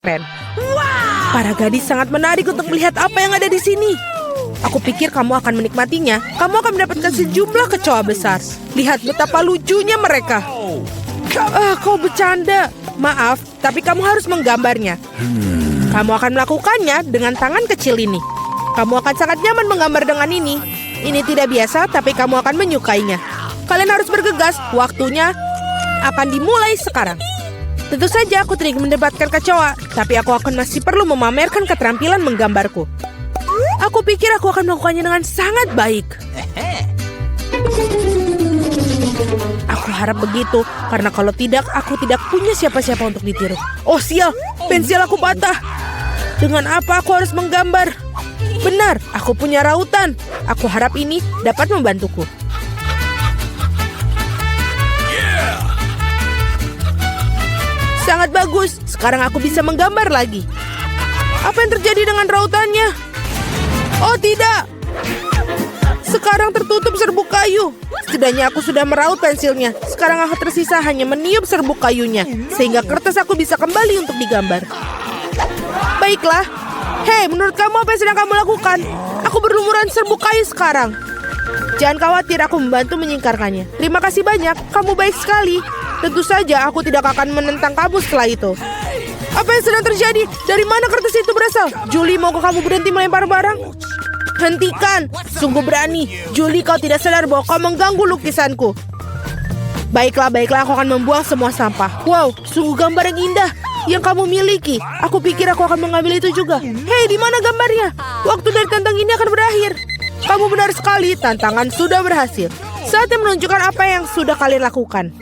keren. Para gadis sangat menarik untuk melihat apa yang ada di sini. Aku pikir kamu akan menikmatinya. Kamu akan mendapatkan sejumlah kecoa besar. Lihat betapa lucunya mereka. Kau bercanda. Maaf, tapi kamu harus menggambarnya. Kamu akan melakukannya dengan tangan kecil ini. Kamu akan sangat nyaman menggambar dengan ini. Ini tidak biasa, tapi kamu akan menyukainya. Kalian harus bergegas. Waktunya akan dimulai sekarang. Tentu saja aku tidak ingin mendapatkan kecoa, tapi aku akan masih perlu memamerkan keterampilan menggambarku. Aku pikir aku akan melakukannya dengan sangat baik. Aku harap begitu, karena kalau tidak, aku tidak punya siapa-siapa untuk ditiru. Oh sial, pensil aku patah. Dengan apa aku harus menggambar? Benar, aku punya rautan. Aku harap ini dapat membantuku. Sangat bagus, sekarang aku bisa menggambar lagi. Apa yang terjadi dengan rautannya? Oh tidak, sekarang tertutup serbuk kayu. Setidaknya aku sudah meraut pensilnya. Sekarang aku tersisa hanya meniup serbuk kayunya, sehingga kertas aku bisa kembali untuk digambar. Baiklah. Hei, menurut kamu apa yang sedang kamu lakukan? Aku berlumuran serbuk kayu sekarang. Jangan khawatir, aku membantu menyingkarkannya. Terima kasih banyak, kamu baik sekali. Tentu saja aku tidak akan menentang kamu setelah itu. Apa yang sedang terjadi? Dari mana kertas itu berasal? Julie, maukah kamu berhenti melempar barang? Hentikan! Sungguh berani. Julie, kau tidak sadar bahwa kau mengganggu lukisanku. Baiklah, aku akan membuang semua sampah. Wow, sungguh gambar yang indah yang kamu miliki. Aku pikir aku akan mengambil itu juga. Hei, di mana gambarnya? Waktu dari tantang ini akan berakhir. Kamu benar sekali, tantangan sudah berhasil. Saatnya menunjukkan apa yang sudah kalian lakukan.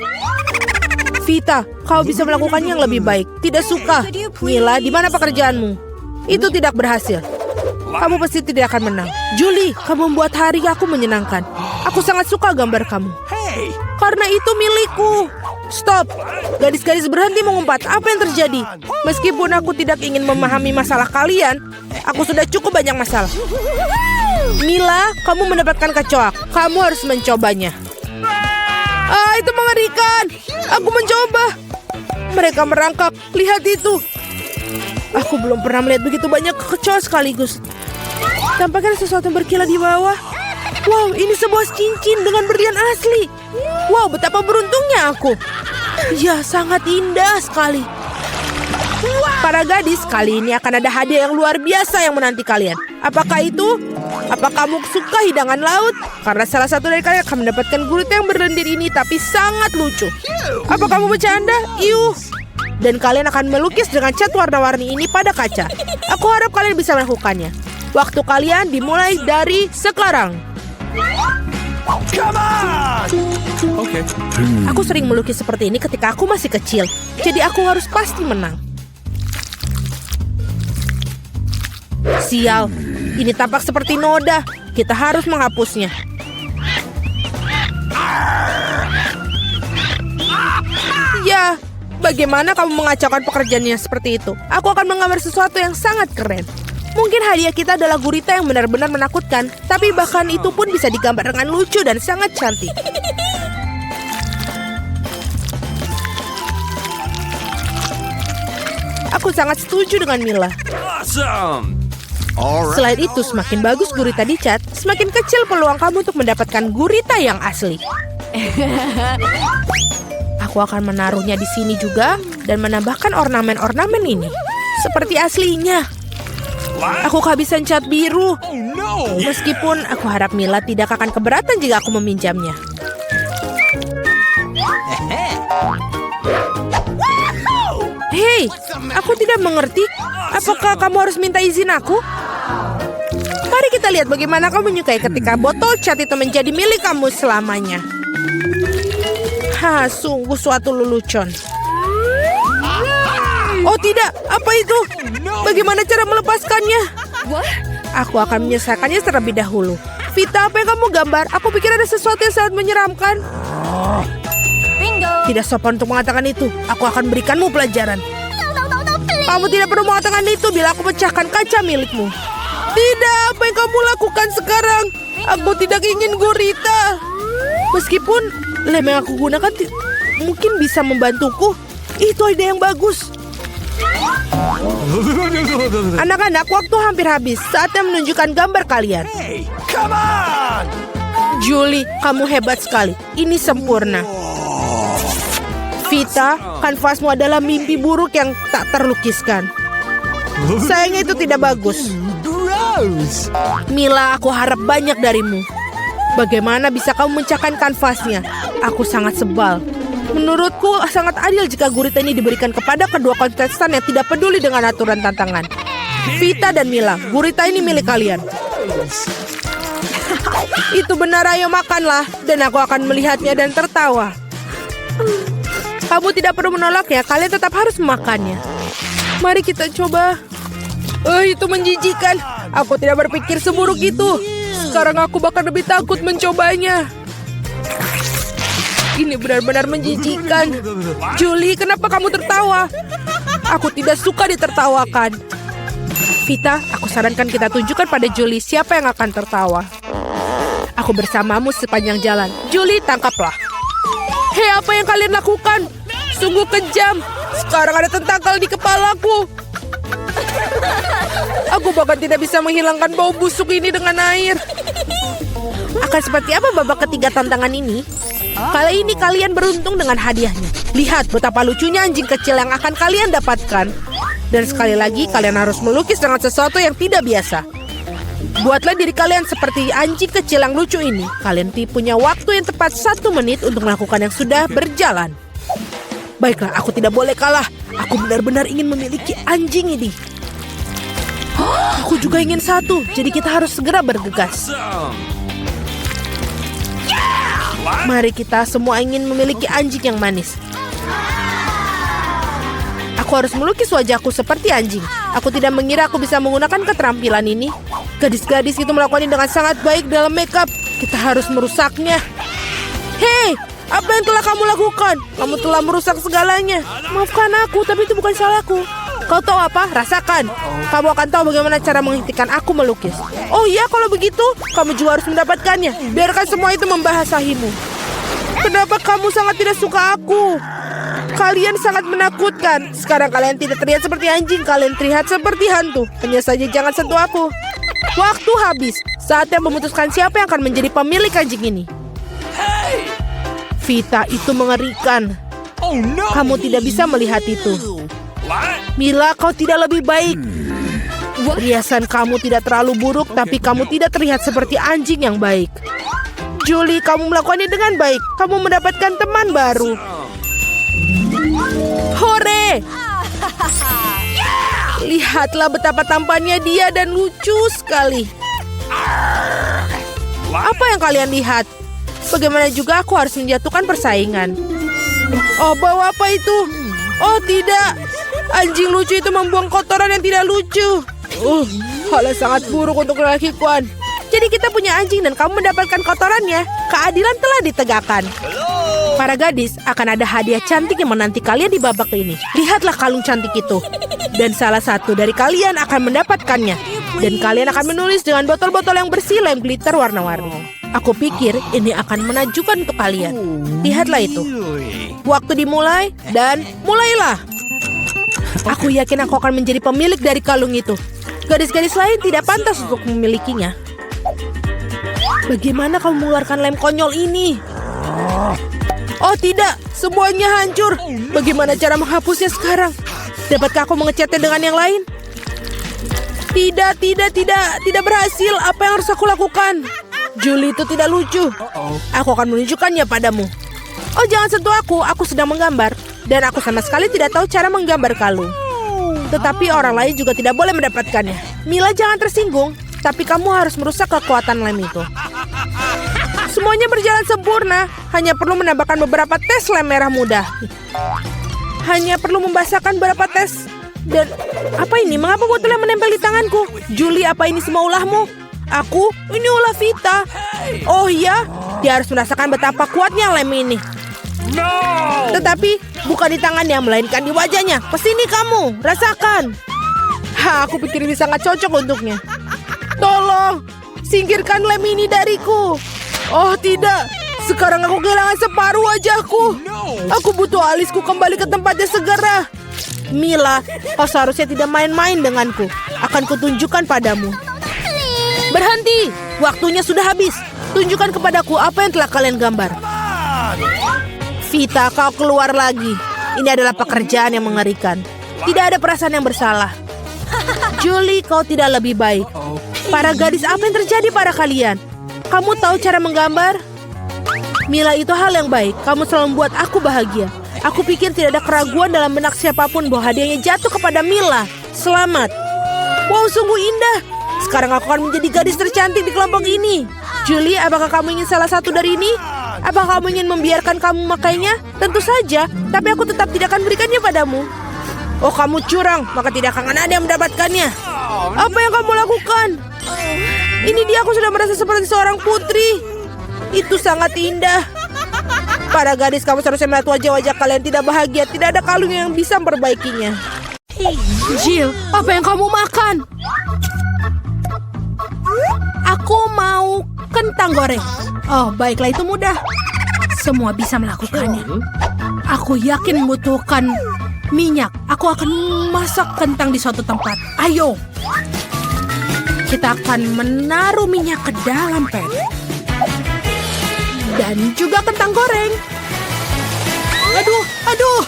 Vita, kau bisa melakukannya yang lebih baik. Tidak suka. Mila, di mana pekerjaanmu? Itu tidak berhasil. Kamu pasti tidak akan menang. Julie, kamu membuat hari aku menyenangkan. Aku sangat suka gambar kamu. Karena itu milikku. Stop. Gadis-gadis berhenti mengumpat. Apa yang terjadi? Meskipun aku tidak ingin memahami masalah kalian, aku sudah cukup banyak masalah. Mila, kamu mendapatkan kecoa. Kamu harus mencobanya. Itu mengerikan. Aku mencoba. Mereka merangkap. Lihat itu. Aku belum pernah melihat begitu banyak kecoa sekaligus. Tampaknya sesuatu yang berkilat di bawah. Wow, ini sebuah cincin dengan berlian asli. Wow, betapa beruntungnya aku. Ya, sangat indah sekali. Para gadis, kali ini akan ada hadiah yang luar biasa yang menanti kalian. Apakah itu? Apa kamu suka hidangan laut? Karena salah satu dari kalian akan mendapatkan gurita yang berlendir ini, tapi sangat lucu. Apa kamu bercanda? Iuh. Dan kalian akan melukis dengan cat warna-warni ini pada kaca. Aku harap kalian bisa melakukannya. Waktu kalian dimulai dari sekarang. Okay. Aku sering melukis seperti ini ketika aku masih kecil. Jadi aku harus pasti menang. Sial, ini tampak seperti noda. Kita harus menghapusnya. Ya, bagaimana kamu mengacaukan pekerjaannya seperti itu? Aku akan menggambar sesuatu yang sangat keren. Mungkin hadiah kita adalah gurita yang benar-benar menakutkan, tapi bahkan itu pun bisa digambar dengan lucu dan sangat cantik. Aku sangat setuju dengan Mila. Awesome. Selain itu, semakin bagus gurita dicat, semakin kecil peluang kamu untuk mendapatkan gurita yang asli. Aku akan menaruhnya di sini juga dan menambahkan ornamen-ornamen ini. Seperti aslinya. Aku kehabisan cat biru. Meskipun aku harap Mila tidak akan keberatan jika aku meminjamnya. Hei, aku tidak mengerti. Apakah kamu harus minta izin aku? Mari kita lihat bagaimana kamu menyukai ketika botol cat itu menjadi milik kamu selamanya. Sungguh suatu lelucon. Oh tidak, apa itu? Bagaimana cara melepaskannya? Aku akan menyelesaikannya terlebih dahulu. Vita, apa yang kamu gambar? Aku pikir ada sesuatu yang sangat menyeramkan. Tidak sopan untuk mengatakan itu. Aku akan berikanmu pelajaran. Kamu tidak perlu mengatakan itu bila aku pecahkan kaca milikmu. Tidak, apa yang kamu lakukan sekarang? Aku tidak ingin gurita. Meskipun lem yang aku gunakan mungkin bisa membantuku. Itu ide yang bagus. Anak-anak, waktu hampir habis. Saatnya menunjukkan gambar kalian. Hey, come on! Julie, kamu hebat sekali. Ini sempurna. Vita, kanvasmu adalah mimpi buruk yang tak terlukiskan. Sayangnya itu tidak bagus. Gross! Mila, aku harap banyak darimu. Bagaimana bisa kamu memecahkan kanvasnya? Aku sangat sebal. Menurutku sangat adil jika gurita ini diberikan kepada kedua kontestan yang tidak peduli dengan aturan tantangan. Vita dan Mila, gurita ini milik kalian. Itu benar, ayo makanlah. Dan aku akan melihatnya dan tertawa. Kamu tidak perlu menolaknya, kalian tetap harus memakannya. Mari kita coba. Itu menjijikan. Aku tidak berpikir seburuk itu. Sekarang aku bahkan lebih takut mencobanya. Ini benar-benar menjijikan. Julie, kenapa kamu tertawa? Aku tidak suka ditertawakan. Vita, aku sarankan kita tunjukkan pada Julie siapa yang akan tertawa. Aku bersamamu sepanjang jalan. Julie, tangkaplah. Hei, apa yang kalian lakukan? Sungguh kejam. Sekarang ada tentakel di kepalaku. Aku bahkan tidak bisa menghilangkan bau busuk ini dengan air. Akan seperti apa babak ketiga tantangan ini? Kali ini kalian beruntung dengan hadiahnya. Lihat betapa lucunya anjing kecil yang akan kalian dapatkan. Dan sekali lagi kalian harus melukis dengan sesuatu yang tidak biasa. Buatlah diri kalian seperti anjing kecil yang lucu ini. Kalian punya waktu yang tepat 1 menit untuk melakukan yang sudah berjalan. Baiklah, aku tidak boleh kalah. Aku benar-benar ingin memiliki anjing ini. Aku juga ingin satu, jadi kita harus segera bergegas. Mari kita semua ingin memiliki anjing yang manis. Aku harus melukis wajahku seperti anjing. Aku tidak mengira aku bisa menggunakan keterampilan ini. Gadis-gadis itu melakukannya dengan sangat baik dalam makeup. Kita harus merusaknya. Hei, apa yang telah kamu lakukan? Kamu telah merusak segalanya. Maafkan aku, tapi itu bukan salahku. Kau tahu apa? Rasakan. Kamu akan tahu bagaimana cara menghentikan aku melukis. Oh iya, kalau begitu, kamu juga harus mendapatkannya. Biarkan semua itu membahasahimu. Kenapa kamu sangat tidak suka aku? Kalian sangat menakutkan. Sekarang kalian tidak terlihat seperti anjing. Kalian terlihat seperti hantu. Hanya saja jangan sentuh aku. Waktu habis. Saatnya memutuskan siapa yang akan menjadi pemilik anjing ini. Vita, itu mengerikan. Oh no! Kamu tidak bisa melihat itu. What? Mila, kau tidak lebih baik. Riasan kamu tidak terlalu buruk, tapi kamu tidak terlihat seperti anjing yang baik. Julie, kamu melakukannya dengan baik. Kamu mendapatkan teman baru. Hore! Lihatlah betapa tampannya dia dan lucu sekali. Apa yang kalian lihat? Bagaimana juga aku harus menjatuhkan persaingan. Oh, bawa apa itu? Oh, tidak. Anjing lucu itu membuang kotoran yang tidak lucu. Hal yang sangat buruk untuk lelaki-kuan. Jadi kita punya anjing dan kamu mendapatkan kotorannya. Keadilan telah ditegakkan. Para gadis, akan ada hadiah cantik yang menanti kalian di babak ini. Lihatlah kalung cantik itu. Dan salah satu dari kalian akan mendapatkannya. Dan kalian akan menulis dengan botol-botol yang bersih lem glitter warna-warni. Aku pikir ini akan menakjubkan untuk kalian. Lihatlah itu. Waktu dimulai dan mulailah. Aku yakin aku akan menjadi pemilik dari kalung itu. Gadis-gadis lain tidak pantas untuk memilikinya. Bagaimana kamu mengeluarkan lem konyol ini? Oh tidak, semuanya hancur. Bagaimana cara menghapusnya sekarang? Dapatkah aku mengecatnya dengan yang lain? Tidak berhasil. Apa yang harus aku lakukan? Julie itu tidak lucu. Aku akan menunjukkannya padamu. Oh, jangan sentuh aku sedang menggambar. Dan aku sama sekali tidak tahu cara menggambar kalung. Tetapi orang lain juga tidak boleh mendapatkannya. Mila, jangan tersinggung. Tapi kamu harus merusak kekuatan lem itu. Semuanya berjalan sempurna. Hanya perlu menambahkan beberapa tes lem merah muda. Hanya perlu membasahkan beberapa tes. Dan apa ini? Mengapa botolnya menempel di tanganku? Julie, apa ini semua ulahmu? Ini ulah Vita. Oh iya, dia harus merasakan betapa kuatnya lem ini. No! Tetapi bukan di tangannya, melainkan di wajahnya. Kesini kamu, rasakan. Aku pikir ini sangat cocok untuknya. Tolong, singkirkan lem ini dariku. Oh tidak, sekarang aku kehilangan separuh wajahku. Aku butuh alisku kembali ke tempatnya segera. Mila, kau seharusnya tidak main-main denganku. Akan kutunjukkan padamu. Berhenti, waktunya sudah habis. Tunjukkan kepadaku apa yang telah kalian gambar. Vita, kau keluar lagi. Ini adalah pekerjaan yang mengerikan. Tidak ada perasaan yang bersalah. Julie, kau tidak lebih baik. Para gadis, apa yang terjadi pada kalian? Kamu tahu cara menggambar? Mila, itu hal yang baik. Kamu selalu membuat aku bahagia. Aku pikir tidak ada keraguan dalam benak siapapun bahwa hadiahnya jatuh kepada Mila. Selamat. Wow, sungguh indah. Sekarang aku akan menjadi gadis tercantik di kelompok ini. Julie, apakah kamu ingin salah satu dari ini? Apakah kamu ingin membiarkan kamu memakainya? Tentu saja, tapi aku tetap tidak akan berikannya padamu. Oh, kamu curang, maka tidak akan ada yang mendapatkannya. Apa yang kamu lakukan? Ini dia, aku sudah merasa seperti seorang putri. Itu sangat indah. Para gadis, kamu seharusnya melihat wajah-wajah kalian tidak bahagia. Tidak ada kalung yang bisa memperbaikinya. Jill, apa yang kamu makan? Aku mau kentang goreng. Oh, baiklah, itu mudah. Semua bisa melakukannya. Aku yakin membutuhkan minyak. Aku akan masak kentang di suatu tempat. Ayo. Kita akan menaruh minyak ke dalam pan. Dan juga kentang goreng. Aduh.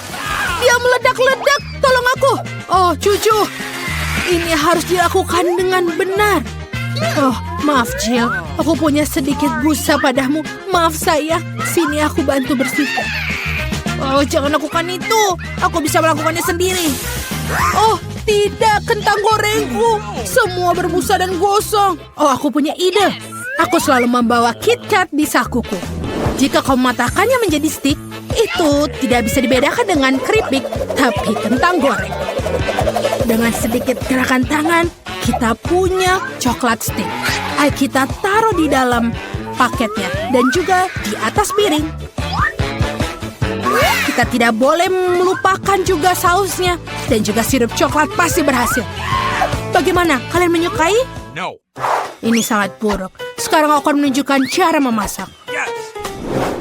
Dia meledak-ledak. Tolong aku. Oh, cucu. Ini harus dilakukan dengan benar. Oh, maaf Jill. Aku punya sedikit busa padamu. Maaf saya. Sini aku bantu bersihkan. Oh, jangan lakukan itu. Aku bisa melakukannya sendiri. Oh, tidak. Kentang gorengku. Semua berbusa dan gosong. Oh, aku punya ide. Aku selalu membawa KitKat di sakuku. Jika kau mematahkannya menjadi stik, itu tidak bisa dibedakan dengan keripik, tapi kentang goreng. Dengan sedikit gerakan tangan, kita punya coklat stik. Ayo kita taruh di dalam paketnya dan juga di atas piring. Kita tidak boleh melupakan juga sausnya dan juga sirup coklat pasti berhasil. Bagaimana? Kalian menyukai? No. Ini sangat buruk. Sekarang aku akan menunjukkan cara memasak. Yes.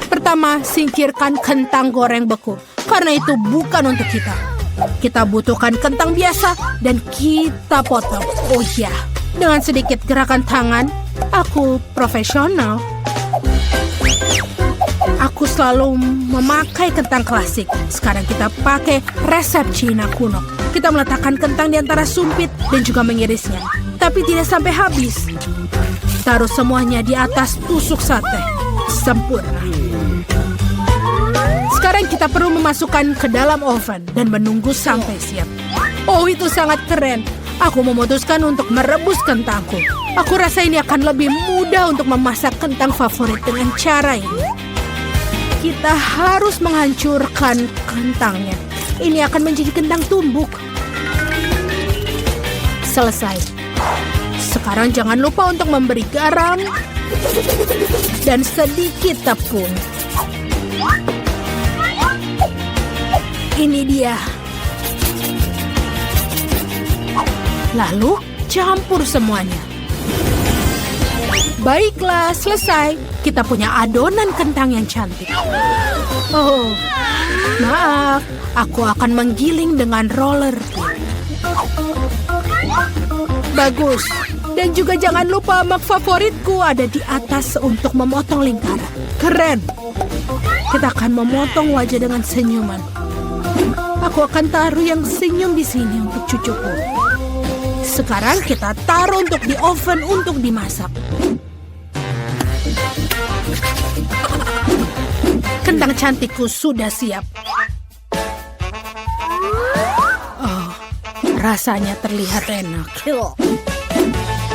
Pertama, singkirkan kentang goreng beku. Karena itu bukan untuk kita. Kita butuhkan kentang biasa dan kita potong. Oh ya, dengan sedikit gerakan tangan, aku profesional. Aku selalu memakai kentang klasik. Sekarang kita pakai resep Cina kuno. Kita meletakkan kentang di antara sumpit dan juga mengirisnya. Tapi tidak sampai habis. Taruh semuanya di atas tusuk sate. Sempurna. Sekarang kita perlu memasukkan ke dalam oven dan menunggu sampai siap. Oh, itu sangat keren. Aku memutuskan untuk merebus kentangku. Aku rasa ini akan lebih mudah untuk memasak kentang favorit dengan cara ini. Kita harus menghancurkan kentangnya. Ini akan menjadi kentang tumbuk. Selesai. Sekarang jangan lupa untuk memberi garam dan sedikit tepung. Ini dia. Lalu campur semuanya. Baiklah, selesai. Kita punya adonan kentang yang cantik. Oh, maaf. Aku akan menggiling dengan roller. Bagus. Dan juga jangan lupa mak favoritku ada di atas untuk memotong lingkaran. Keren. Kita akan memotong wajah dengan senyuman. Aku akan taruh yang senyum di sini untuk cucuku. Sekarang kita taruh untuk di oven untuk dimasak. Kentang cantikku sudah siap. Oh, rasanya terlihat enak.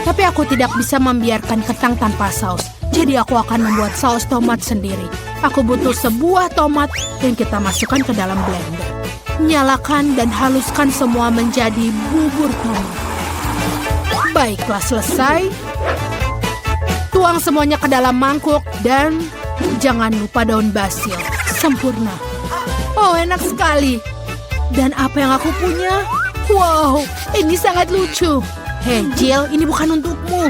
Tapi aku tidak bisa membiarkan kentang tanpa saus. Jadi aku akan membuat saus tomat sendiri. Aku butuh sebuah tomat dan kita masukkan ke dalam blender. Nyalakan dan haluskan semua menjadi bubur tomat. Baiklah, selesai. Tuang semuanya ke dalam mangkuk dan jangan lupa daun basil. Sempurna. Oh, enak sekali. Dan apa yang aku punya? Wow, ini sangat lucu. Hei, Jill, ini bukan untukmu.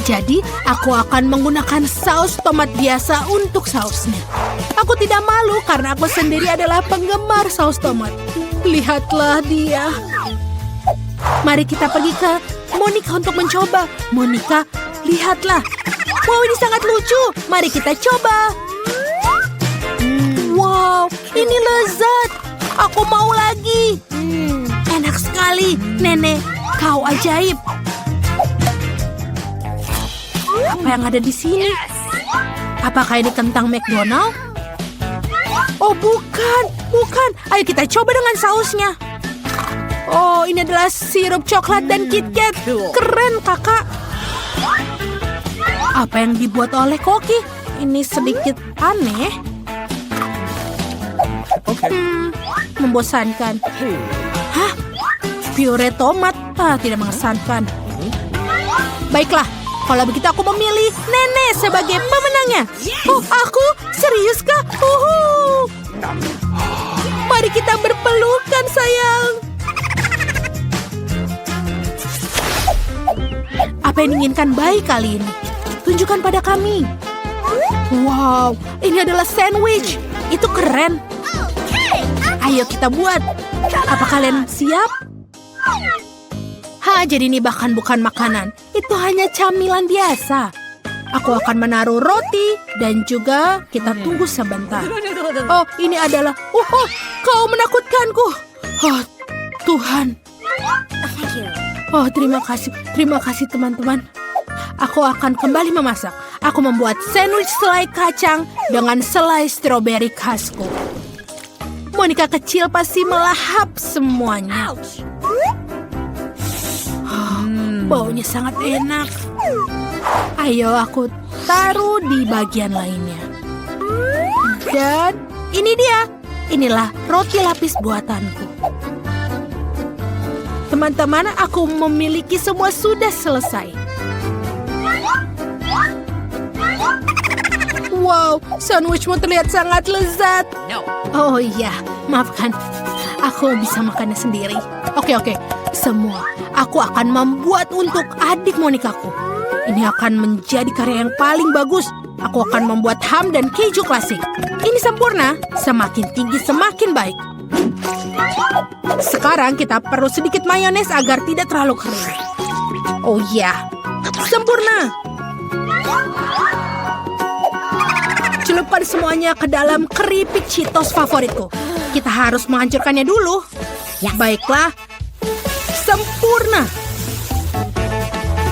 Jadi, aku akan menggunakan saus tomat biasa untuk sausnya. Aku tidak malu karena aku sendiri adalah penggemar saus tomat. lihatlah dia. Mari kita pergi ke Monica untuk mencoba. Monica, lihatlah. Wow, ini sangat lucu. Mari kita coba. Wow, ini lezat. Aku mau lagi. Enak sekali, Nenek. Kau ajaib. Apa yang ada di sini? Apakah ini kentang McDonald? Oh, bukan. Ayo kita coba dengan sausnya. Oh, ini adalah sirup coklat dan KitKat. Keren, kakak. Apa yang dibuat oleh Koki? Ini sedikit aneh. Membosankan. Hah? Pure tomat? Tidak mengesankan. Baiklah, kalau begitu aku memilih Nenek sebagai pemenangnya. Oh, aku? Serius kah? Mari kita berpelukan, sayang. Apa yang diinginkan bayi kali ini? Tunjukkan pada kami. Wow, ini adalah sandwich. Itu keren. Ayo kita buat. Apa kalian siap? Jadi ini bahkan bukan makanan. Itu hanya camilan biasa. Aku akan menaruh roti dan juga kita tunggu sebentar. Oh, ini adalah... kau menakutkanku. Oh, Tuhan. Oh, terima kasih teman-teman. Aku akan kembali memasak. Aku membuat sandwich selai kacang dengan selai stroberi khasku. Monica kecil pasti melahap semuanya. Baunya sangat enak. Ayo aku taruh di bagian lainnya. Dan ini dia. Inilah roti lapis buatanku. Teman-teman, aku memiliki semua sudah selesai. Wow, sandwichmu terlihat sangat lezat. Oh iya, maafkan. Aku bisa makannya sendiri. Oke. Semua aku akan membuat untuk adik Monikaku. Ini akan menjadi karya yang paling bagus. Aku akan membuat ham dan keju klasik. Ini sempurna. Semakin tinggi semakin baik. Sekarang kita perlu sedikit mayones agar tidak terlalu kering. Oh iya, sempurna. Celupkan semuanya ke dalam keripik Cheetos favoritku. Kita harus menghancurkannya dulu. Baiklah. Sempurna.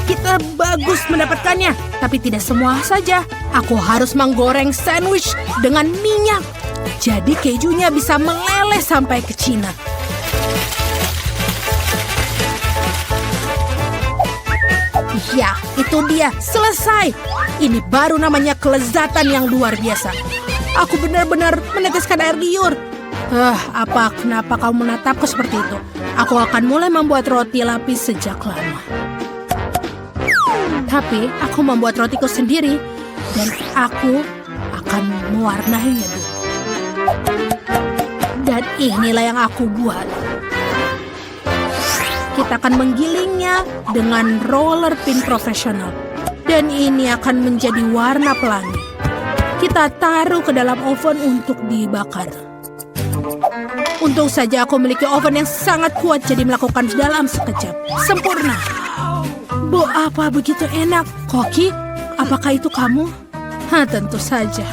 Kita bagus mendapatkannya, tapi tidak semua saja. Aku harus menggoreng sandwich dengan minyak. Jadi kejunya bisa meleleh sampai ke Cina. Ya, itu dia. Selesai. Ini baru namanya kelezatan yang luar biasa. Aku benar-benar meneteskan air liur. Kenapa kamu menatapku seperti itu? Aku akan mulai membuat roti lapis sejak lama. Tapi aku membuat rotiku sendiri dan aku akan mewarnainya dulu. Dan inilah yang aku buat. Kita akan menggilingnya dengan roller pin profesional. Dan ini akan menjadi warna pelangi. Kita taruh ke dalam oven untuk dibakar. Untung saja aku memiliki oven yang sangat kuat, jadi melakukan dalam sekejap. Sempurna. Apa begitu enak? Koki, apakah itu kamu? Tentu saja.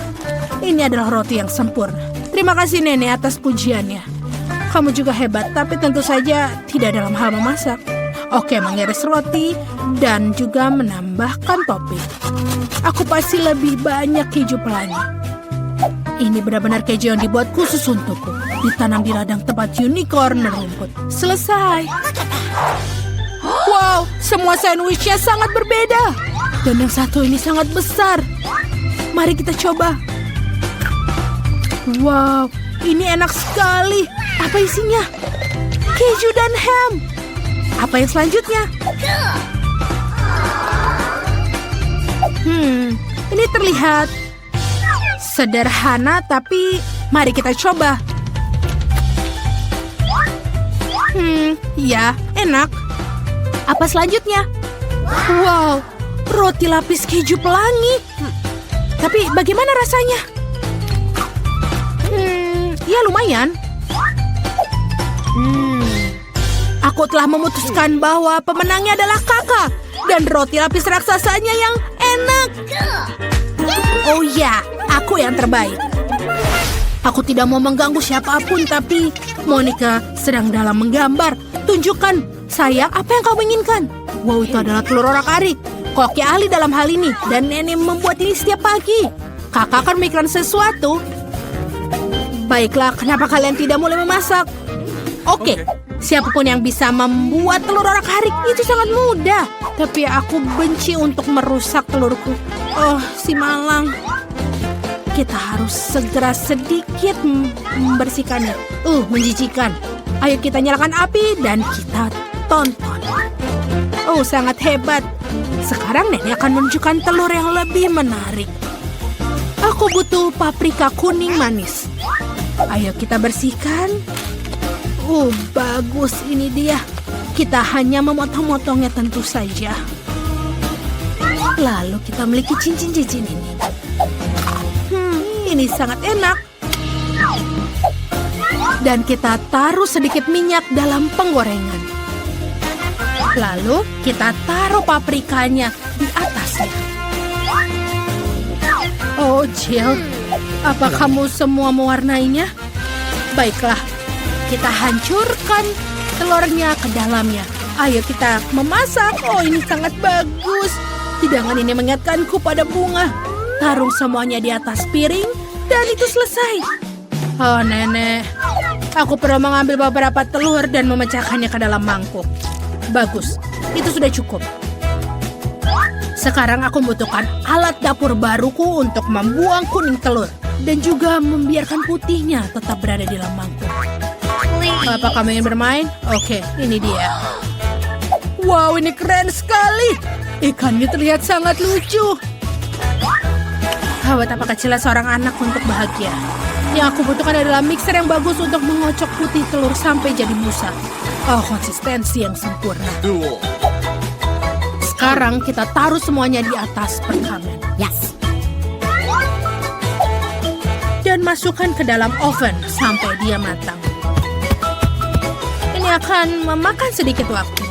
Ini adalah roti yang sempurna. Terima kasih Nenek atas pujiannya. Kamu juga hebat, tapi tentu saja tidak dalam hal memasak. Oke, mengiris roti dan juga menambahkan topping. Aku pasti lebih banyak keju pelangi. Ini benar-benar keju yang dibuat khusus untukku. Ditanam di ladang tempat unicorn merumput. Selesai. Wow, semua sandwichnya sangat berbeda. Dan yang satu ini sangat besar. Mari kita coba. Wow, ini enak sekali. Apa isinya? Keju dan ham. Apa yang selanjutnya? Ini terlihat sederhana, tapi mari kita coba. Ya, enak. Apa selanjutnya? Wow, roti lapis keju pelangi. Tapi bagaimana rasanya? Ya lumayan. Aku telah memutuskan bahwa pemenangnya adalah kakak. Dan roti lapis raksasanya yang enak. Oh ya, aku yang terbaik. Aku tidak mau mengganggu siapapun, tapi Monica sedang dalam menggambar. Tunjukkan, sayang, apa yang kamu inginkan? Wow, itu adalah telur orak-arik. Koki ahli dalam hal ini, dan nenek membuat ini setiap pagi. Kakak akan memikirkan sesuatu. Baiklah, kenapa kalian tidak mulai memasak? Oke, siapapun yang bisa membuat telur orak-arik itu sangat mudah. Tapi aku benci untuk merusak telurku. Oh, si malang. Kita harus segera sedikit membersihkannya. Menjijikan. Ayo kita nyalakan api dan kita tonton. Oh, sangat hebat. Sekarang nenek akan menunjukkan telur yang lebih menarik. Aku butuh paprika kuning manis. Ayo kita bersihkan. Bagus, ini dia. Kita hanya memotong-motongnya tentu saja. Lalu kita memiliki cincin-cincin ini. Ini sangat enak. Dan kita taruh sedikit minyak dalam penggorengan. Lalu kita taruh paprikanya di atasnya. Oh, Jill, apa kamu semua mewarnainya? Baiklah, kita hancurkan telurnya ke dalamnya. Ayo kita memasak. Oh, ini sangat bagus. Hidangan ini mengingatkanku pada bunga. Taruh semuanya di atas piring dan itu selesai. Oh, nenek. Aku perlu mengambil beberapa telur dan memecahkannya ke dalam mangkuk. Bagus, itu sudah cukup. Sekarang aku membutuhkan alat dapur baruku untuk membuang kuning telur. Dan juga membiarkan putihnya tetap berada di dalam mangkuk. Apa kamu ingin bermain? Oke, ini dia. Wow, ini keren sekali. Ikannya terlihat sangat lucu. Betapa kecilnya seorang anak untuk bahagia. Yang aku butuhkan adalah mixer yang bagus untuk mengocok putih telur sampai jadi busa. Oh, konsistensi yang sempurna. Sekarang kita taruh semuanya di atas perkamen. Yes. Dan masukkan ke dalam oven sampai dia matang. Ini akan memakan sedikit waktu.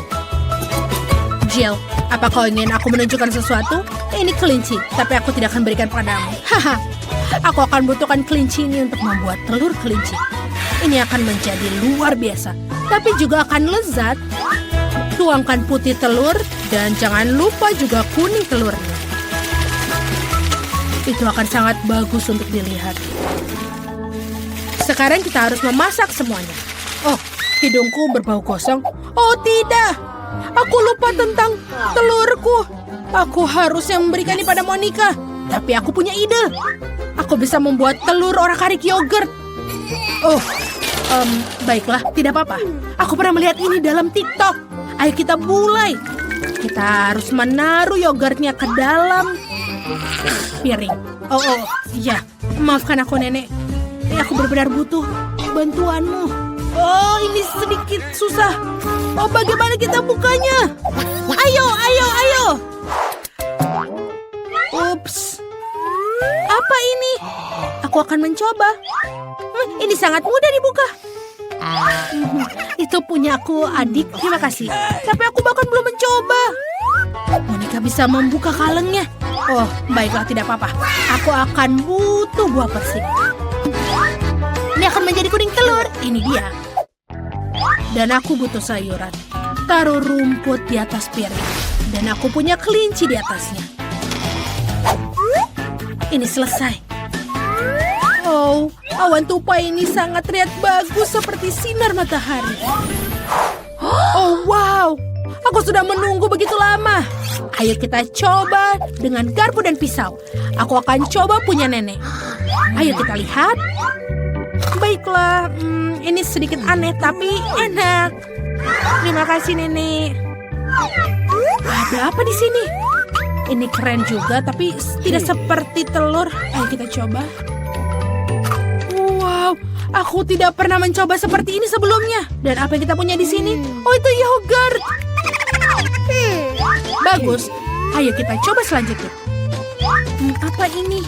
Jill, apa kau ingin aku menunjukkan sesuatu? Ini kelinci, tapi aku tidak akan berikan padamu. Haha, aku akan butuhkan kelinci ini untuk membuat telur kelinci. Ini akan menjadi luar biasa, tapi juga akan lezat. Tuangkan putih telur dan jangan lupa juga kuning telurnya. Itu akan sangat bagus untuk dilihat. Sekarang kita harus memasak semuanya. Oh, hidungku berbau gosong. Oh tidak, aku lupa tentang telurku. Aku harusnya memberikannya pada Monica. Tapi aku punya ide. Aku bisa membuat telur orak-arik yogurt. Oh, baiklah, tidak apa-apa. Aku pernah melihat ini dalam TikTok. Ayo kita mulai. Kita harus menaruh yogurtnya ke dalam piring. Oh, iya. Maafkan aku, Nenek. Aku benar-benar butuh bantuanmu. Oh, ini sedikit susah. Oh, bagaimana kita bukanya? Ayo. Ups. Apa ini? Aku akan mencoba. Ini sangat mudah dibuka. Itu punyaku, adik. Terima kasih. Tapi aku bahkan belum mencoba. Monica bisa membuka kalengnya. Oh, baiklah, tidak apa-apa. Aku akan butuh buah persik. Ini akan menjadi kuning telur. Ini dia. Dan aku butuh sayuran. Taruh rumput di atas piring. Dan aku punya kelinci di atasnya. Ini selesai. Oh, awan tupai ini sangat terlihat bagus seperti sinar matahari. Oh, wow. Aku sudah menunggu begitu lama. Ayo kita coba dengan garpu dan pisau. Aku akan coba punya nenek. Ayo kita lihat. Baiklah, ini sedikit aneh tapi enak. Terima kasih, Nenek. Ada apa di sini? Ini keren juga, tapi tidak seperti telur. Ayo kita coba. Wow, aku tidak pernah mencoba seperti ini sebelumnya. Dan apa yang kita punya di sini? Oh, itu yogurt. Bagus. Ayo kita coba selanjutnya. Apa ini?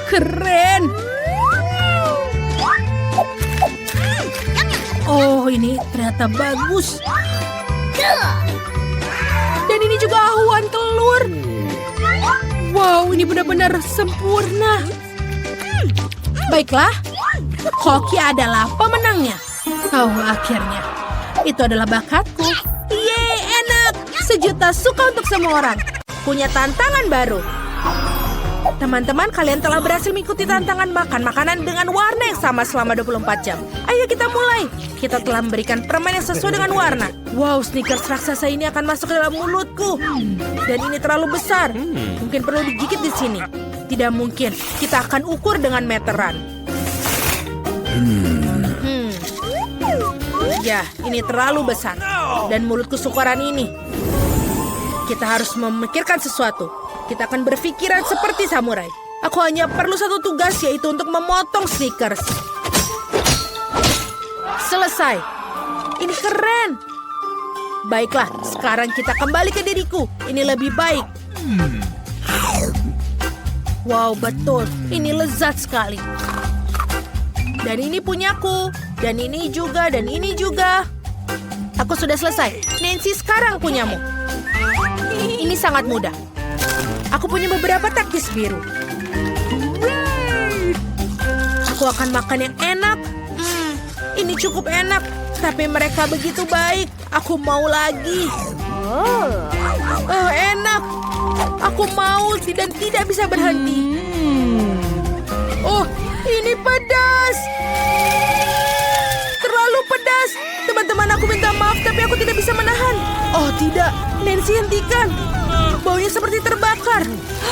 Keren. Oh, ini ternyata bagus. Dan ini juga ahuan telur. Wow, ini benar-benar sempurna. Baiklah, Koki adalah pemenangnya. Oh, akhirnya. Itu adalah bakatku. Yeay, enak. 1 juta suka untuk semua orang. Punya tantangan baru. Teman-teman, kalian telah berhasil mengikuti tantangan makan makanan dengan warna yang sama selama 24 jam. Ayo kita mulai. Kita telah memberikan permen yang sesuai dengan warna. Wow, Snickers raksasa ini akan masuk ke dalam mulutku. Dan ini terlalu besar. Mungkin perlu digigit di sini. Tidak mungkin. Kita akan ukur dengan meteran. Ya, ini terlalu besar. Dan mulutku syukuran ini. Kita harus memikirkan sesuatu. Kita akan berpikiran seperti samurai. Aku hanya perlu 1 tugas, yaitu untuk memotong Snickers. Selesai. Ini keren. Baiklah, sekarang kita kembali ke diriku. Ini lebih baik. Wow, betul. Ini lezat sekali. Dan ini punyaku. Dan ini juga, dan ini juga. Aku sudah selesai. Nancy, sekarang punyamu. Ini sangat mudah. Aku punya beberapa taktis biru. Aku akan makan yang enak. Ini cukup enak. Tapi mereka begitu baik. Aku mau lagi. Oh, enak. Aku mau dan tidak bisa berhenti. Oh, ini pedas. Terlalu pedas. Teman-teman, aku minta maaf, tapi aku tidak bisa menahan. Oh, tidak. Nancy, hentikan. Baunya seperti terbakar.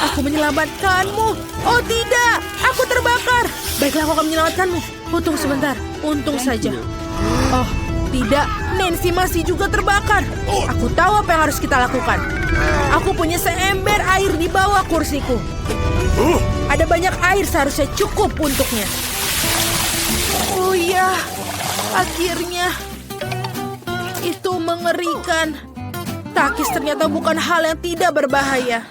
Aku menyelamatkanmu. Oh, tidak. Aku terbakar. Baiklah, aku akan menyelamatkanmu. Untung sebentar. Untung saja. Oh, tidak. Nancy masih juga terbakar. Aku tahu apa yang harus kita lakukan. Aku punya seember air di bawah kursiku. Ada banyak air, seharusnya cukup untuknya. Oh ya, akhirnya. Itu mengerikan. Takis ternyata bukan hal yang tidak berbahaya.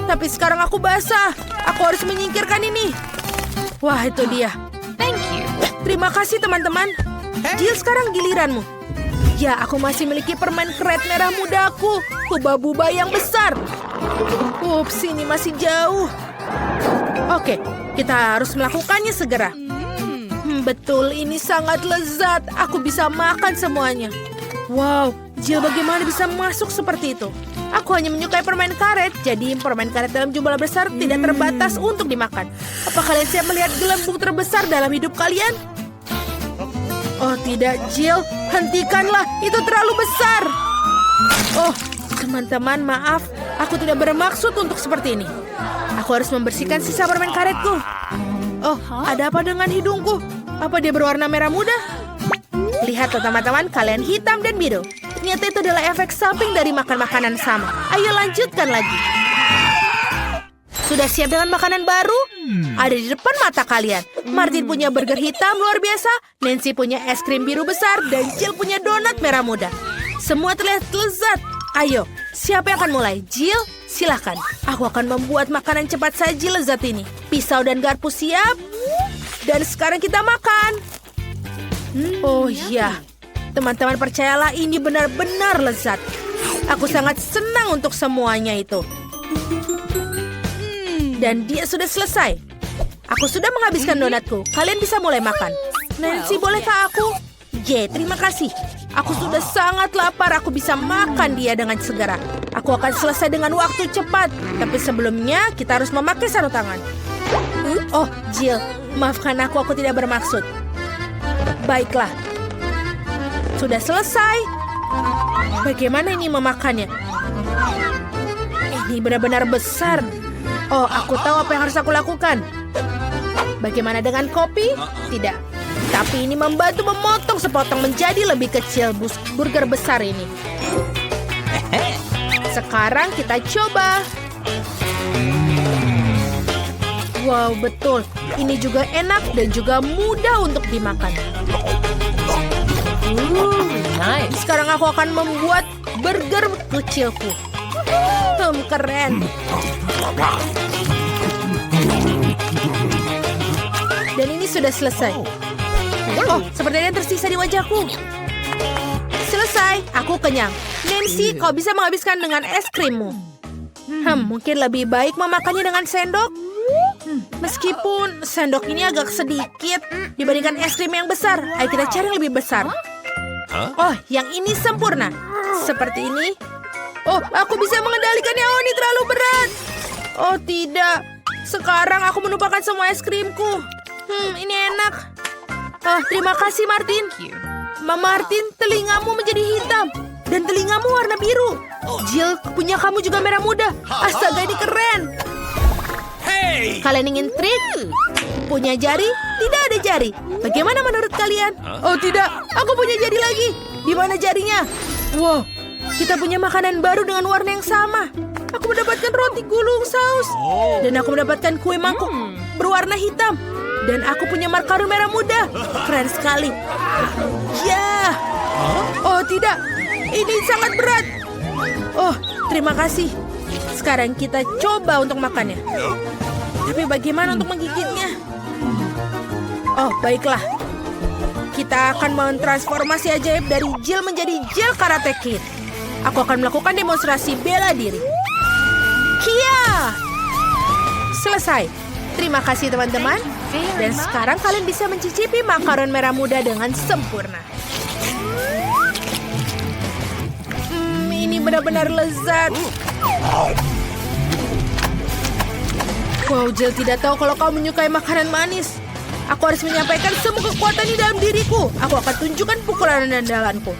Tapi sekarang aku basah. Aku harus menyingkirkan ini. Wah, itu dia. Thank you. Terima kasih, teman-teman. Jill, sekarang giliranmu. Ya, aku masih memiliki permen keret merah mudaku. Buba-buba yang besar. Ups, ini masih jauh. Oke, kita harus melakukannya segera. Betul, ini sangat lezat. Aku bisa makan semuanya. Wow, Jill bagaimana bisa masuk seperti itu? Aku hanya menyukai permen karet, jadi permen karet dalam jumlah besar tidak terbatas untuk dimakan. Apa kalian siap melihat gelembung terbesar dalam hidup kalian? Oh tidak, Jill, hentikanlah, itu terlalu besar. Oh, teman-teman, maaf, aku tidak bermaksud untuk seperti ini. Aku harus membersihkan sisa permen karetku. Oh, ada apa dengan hidungku? Apa dia berwarna merah muda? Lihat teman-teman, kalian hitam dan biru. Ternyata itu adalah efek samping dari makan makanan sama. Ayo lanjutkan lagi. Sudah siap dengan makanan baru? Ada di depan mata kalian. Martin punya burger hitam luar biasa, Nancy punya es krim biru besar, dan Jill punya donat merah muda. Semua terlihat lezat. Ayo, siapa yang akan mulai? Jill, silakan. Aku akan membuat makanan cepat saji lezat ini. Pisau dan garpu siap. Dan sekarang kita makan. Oh iya, teman-teman percayalah ini benar-benar lezat. Aku sangat senang untuk semuanya itu. Dan dia sudah selesai. Aku sudah menghabiskan donatku. Kalian bisa mulai makan. Nancy, bolehkah aku? Terima kasih. Aku sudah sangat lapar. Aku bisa makan dia dengan segera. Aku akan selesai dengan waktu cepat. Tapi sebelumnya kita harus memakai sarung tangan. Oh, Jill, maafkan aku tidak bermaksud. Baiklah. Sudah selesai. Bagaimana ini memakannya? Ini benar-benar besar. Oh, aku tahu apa yang harus aku lakukan. Bagaimana dengan kopi? Tidak. Tapi ini membantu memotong sepotong menjadi lebih kecil burger besar ini. Sekarang kita coba. Wow, betul. Ini juga enak dan juga mudah untuk dimakan. Nice. Sekarang aku akan membuat burger kecilku. Keren. Dan ini sudah selesai. Oh, seperti ada yang tersisa di wajahku. Selesai, aku kenyang. Nancy, kau bisa menghabiskan dengan es krimmu. Mungkin lebih baik memakannya dengan sendok. Meskipun sendok ini agak sedikit dibandingkan es krim yang besar. Ayo kita cari yang lebih besar. Oh, yang ini sempurna. Seperti ini. Oh, aku bisa mengendalikannya. Oh, ini terlalu berat. Oh, tidak. Sekarang aku menumpahkan semua es krimku. Ini enak. Oh, terima kasih, Martin. Martin, telingamu menjadi hitam. Dan telingamu warna biru. Jill, punya kamu juga merah muda. Astaga, ini keren. Hey! Kalian ingin trik? Punya jari? Tidak ada jari. Bagaimana menurut kalian? Oh tidak, aku punya jari lagi. Di mana jarinya? Wow, kita punya makanan baru dengan warna yang sama. Aku mendapatkan roti gulung saus. Dan aku mendapatkan kue mangkuk berwarna hitam. Dan aku punya makaron merah muda. Keren sekali. Ya. Oh tidak, ini sangat berat. Oh, terima kasih. Sekarang kita coba untuk makannya. Tapi bagaimana untuk menggigitnya? Oh, baiklah. Kita akan mentransformasi ajaib dari Jill menjadi Jill Karate Kid. Aku akan melakukan demonstrasi bela diri. Kia! Selesai. Terima kasih teman-teman. Dan sekarang kalian bisa mencicipi makaron merah muda dengan sempurna. Ini benar-benar lezat. Wow, Jill tidak tahu kalau kau menyukai makanan manis. Aku harus menyampaikan semua kekuatan di dalam diriku. Aku akan tunjukkan pukulan andalanku.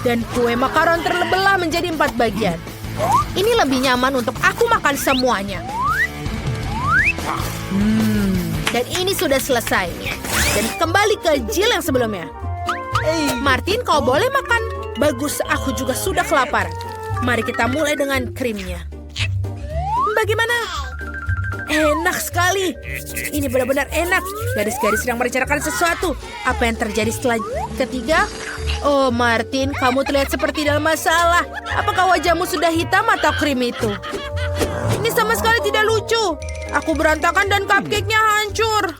Dan kue makaron terbelah menjadi 4 bagian. Ini lebih nyaman untuk aku makan semuanya. Dan ini sudah selesai. Dan kembali ke Jill yang sebelumnya. Martin, kau boleh makan. Bagus, aku juga sudah kelaparan. Mari kita mulai dengan krimnya. Bagaimana? Enak sekali. Ini benar-benar enak. Garis-garis sedang merencanakan sesuatu. Apa yang terjadi setelah ketiga? Oh, Martin, kamu terlihat seperti dalam masalah. Apakah wajahmu sudah hitam atau krim itu? Ini sama sekali tidak lucu. Aku berantakan dan cupcake-nya hancur.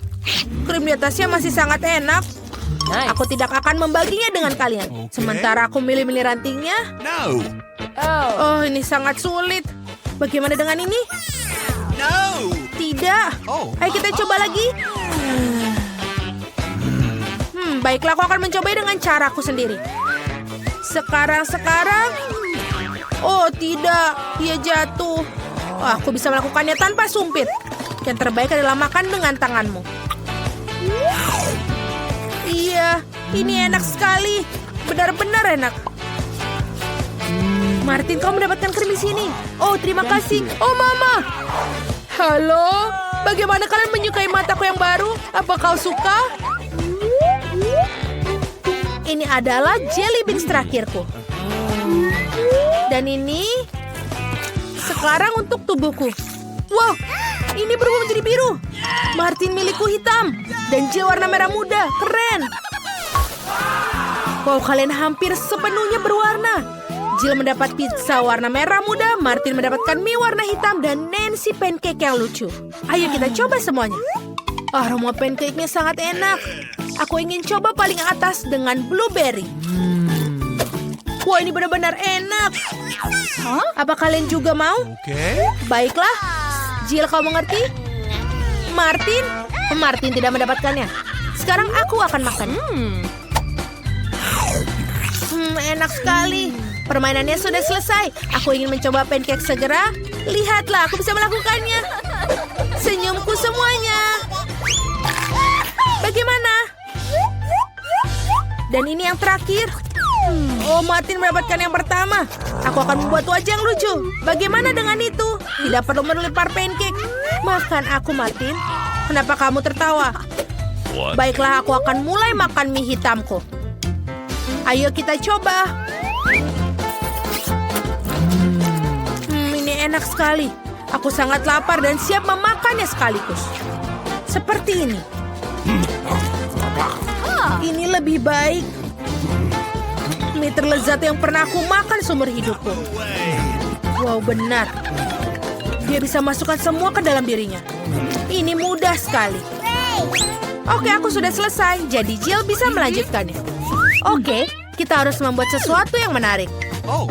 Krim di atasnya masih sangat enak. Aku tidak akan membaginya dengan kalian. Sementara aku milih-milih rantingnya. No! Oh, ini sangat sulit. Bagaimana dengan ini? No! Tidak. Ayo kita coba lagi. Baiklah, aku akan mencoba dengan caraku sendiri. Sekarang. Oh, tidak. Dia jatuh. Oh, aku bisa melakukannya tanpa sumpit. Yang terbaik adalah makan dengan tanganmu. Iya, ini enak sekali. Benar-benar enak. Martin, kau mendapatkan krim di sini. Oh, terima kasih. Oh, Mama. Halo, bagaimana kalian menyukai mataku yang baru? Apa kau suka? Ini adalah jelly beans terakhirku. Dan ini sekarang untuk tubuhku. Wow, ini berubah menjadi biru. Martin milikku hitam dan Jill warna merah muda. Keren. Wow, kalian hampir sepenuhnya berwarna. Jill mendapat pizza warna merah muda, Martin mendapatkan mie warna hitam, dan Nancy pancake yang lucu. Ayo kita coba semuanya. Aroma pancake-nya sangat enak. Aku ingin coba paling atas dengan blueberry. Wah, ini benar-benar enak. Apa kalian juga mau? Baiklah. Jill, kau mengerti? Martin tidak mendapatkannya. Sekarang aku akan makan. Enak sekali. Permainannya sudah selesai. Aku ingin mencoba pancake segera. Lihatlah, aku bisa melakukannya. Senyumku semuanya. Bagaimana? Dan ini yang terakhir. Oh, Martin mendapatkan yang pertama. Aku akan membuat wajah yang lucu. Bagaimana dengan itu? Tidak perlu melempar pancake. Makan aku, Martin. Kenapa kamu tertawa? Baiklah, aku akan mulai makan mie hitamku. Ayo kita coba. Ini enak sekali. Aku sangat lapar dan siap memakannya sekaligus. Seperti ini. Ini lebih baik. Mie terlezat yang pernah aku makan seumur hidupku. Wow, benar. Dia bisa masukkan semua ke dalam dirinya. Ini mudah sekali. Oke, aku sudah selesai. Jadi Jill bisa melanjutkannya. Oke, kita harus membuat sesuatu yang menarik. Oh.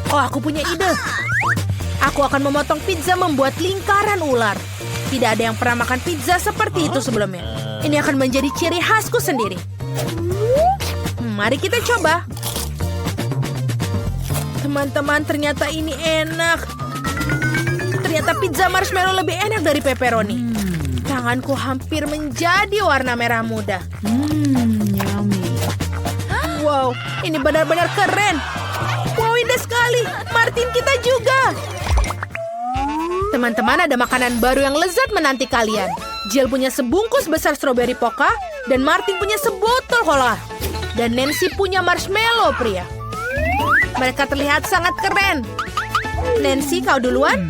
Oh, aku punya ide. Aku akan memotong pizza membuat lingkaran ular. Tidak ada yang pernah makan pizza seperti itu sebelumnya. Ini akan menjadi ciri khasku sendiri. Mari kita coba. Teman-teman, ternyata ini enak. Ternyata pizza marshmallow lebih enak dari pepperoni. Tanganku hampir menjadi warna merah muda. Yummy. Wow, ini benar-benar keren. Wow, indah sekali. Martin, kita juga. Teman-teman, ada makanan baru yang lezat menanti kalian. Jill punya sebungkus besar stroberi poka, dan Martin punya sebotol cola. Dan Nancy punya marshmallow pria. Mereka terlihat sangat keren. Nancy, kau duluan?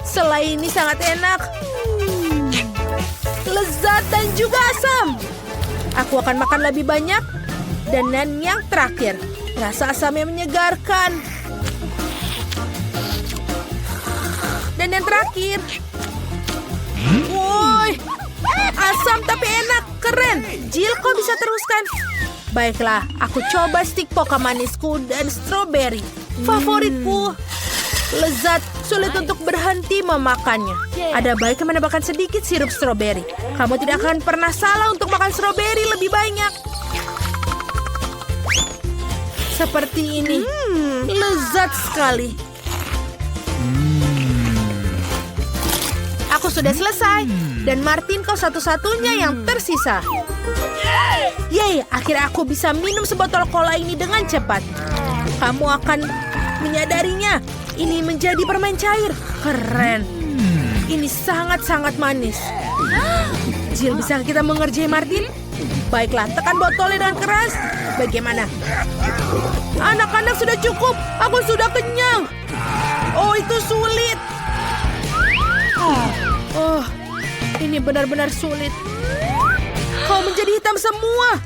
Selai ini sangat enak. Lezat dan juga asam. Aku akan makan lebih banyak. Dan yang terakhir, rasa asamnya menyegarkan. Dan yang terakhir, woi, asam tapi enak, keren. Jill, kau bisa teruskan? Baiklah, aku coba stik poka manisku dan stroberi. Favoritku. Lezat, sulit untuk berhenti memakannya. Ada baiknya menambahkan sedikit sirup stroberi. Kamu tidak akan pernah salah untuk makan stroberi lebih banyak. Seperti ini. Lezat sekali. Aku sudah selesai. Dan Martin, kau satu-satunya yang tersisa. Yeay, akhirnya aku bisa minum sebotol cola ini dengan cepat. Kamu akan menyadarinya. Ini menjadi permen cair. Keren. Ini sangat-sangat manis. Jill, bisa kita mengerjai Martin? Baiklah, tekan botolnya dengan keras. Bagaimana? Anak-anak, sudah cukup. Aku sudah kenyang. Oh, itu sulit. Oh, ini benar-benar sulit. Kau menjadi hitam semua.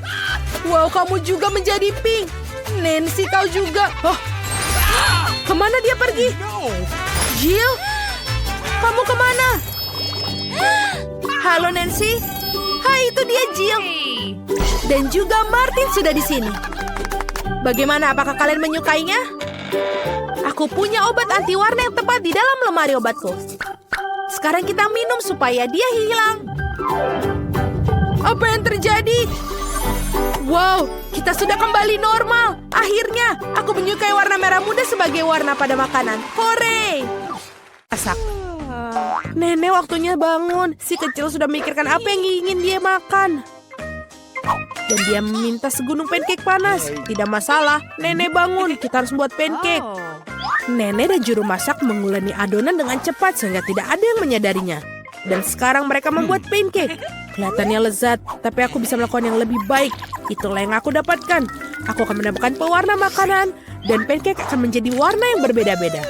Wow, kamu juga menjadi pink. Nancy, kau juga. Oh, kemana dia pergi? Jill? Kamu kemana? Halo, Nancy. Hai, itu dia Jill. Dan juga Martin sudah di sini. Bagaimana? Apakah kalian menyukainya? Aku punya obat anti warna yang tepat di dalam lemari obatku. Sekarang kita minum supaya dia hilang. Apa yang terjadi? Wow, kita sudah kembali normal. Akhirnya, aku menyukai warna merah muda sebagai warna pada makanan. Hore! Masak. Nenek waktunya bangun. Si kecil sudah memikirkan apa yang ingin dia makan. Dan dia meminta segunung pancake panas. Tidak masalah, nenek bangun. Kita harus buat pancake. Nenek dan juru masak menguleni adonan dengan cepat sehingga tidak ada yang menyadarinya. Dan sekarang mereka membuat pancake. Kelihatannya lezat, tapi aku bisa melakukan yang lebih baik. Itulah yang aku dapatkan. Aku akan menambahkan pewarna makanan, dan pancake akan menjadi warna yang berbeda-beda.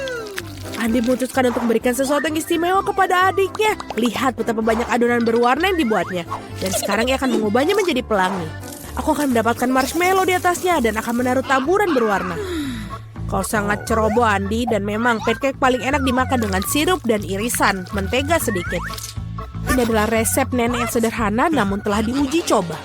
Andi memutuskan untuk memberikan sesuatu yang istimewa kepada adiknya. Lihat betapa banyak adonan berwarna yang dibuatnya. Dan sekarang ia akan mengubahnya menjadi pelangi. Aku akan mendapatkan marshmallow di atasnya dan akan menaruh taburan berwarna. Kau sangat ceroboh, Andi, dan memang pancake paling enak dimakan dengan sirup dan irisan mentega sedikit. Ini adalah resep nenek yang sederhana namun telah diuji coba.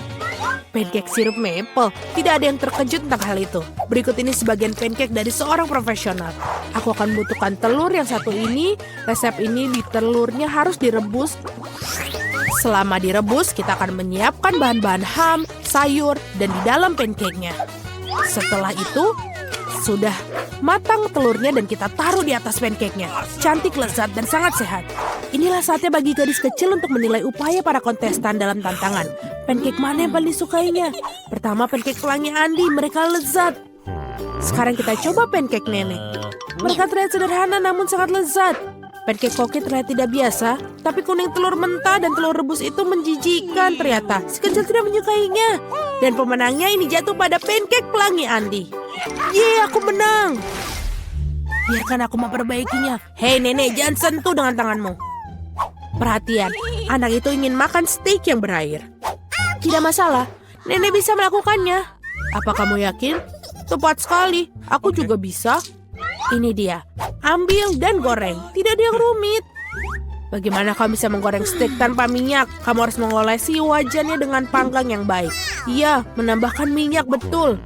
Pancake sirup maple. Tidak ada yang terkejut tentang hal itu. Berikut ini sebagian pancake dari seorang profesional. Aku akan membutuhkan telur yang satu ini. Resep ini di telurnya harus direbus. Selama direbus, kita akan menyiapkan bahan-bahan ham, sayur, dan di dalam pancake-nya. Setelah itu, sudah matang telurnya dan kita taruh di atas pancake-nya. Cantik, lezat, dan sangat sehat. Inilah saatnya bagi gadis kecil untuk menilai upaya para kontestan dalam tantangan. Pancake mana yang paling disukainya? Pertama, pancake pelangi Andi. Mereka lezat. Sekarang kita coba pancake nenek. Mereka terlihat sederhana namun sangat lezat. Pancake koki terlihat tidak biasa, tapi kuning telur mentah dan telur rebus itu menjijikan ternyata. Si kecil tidak menyukainya. Dan pemenangnya ini jatuh pada pancake pelangi Andi. Yeay, aku menang. Biarkan aku memperbaikinya. Hei nenek, jangan sentuh dengan tanganmu. Perhatian, anak itu ingin makan steak yang berair. Tidak masalah, nenek bisa melakukannya. Apa kamu yakin? Tepat sekali, aku juga bisa. Ini dia, ambil dan goreng. Tidak ada yang rumit. Bagaimana kamu bisa menggoreng steak tanpa minyak? Kamu harus mengolesi wajannya dengan panggang yang baik. Iya, menambahkan minyak, betul.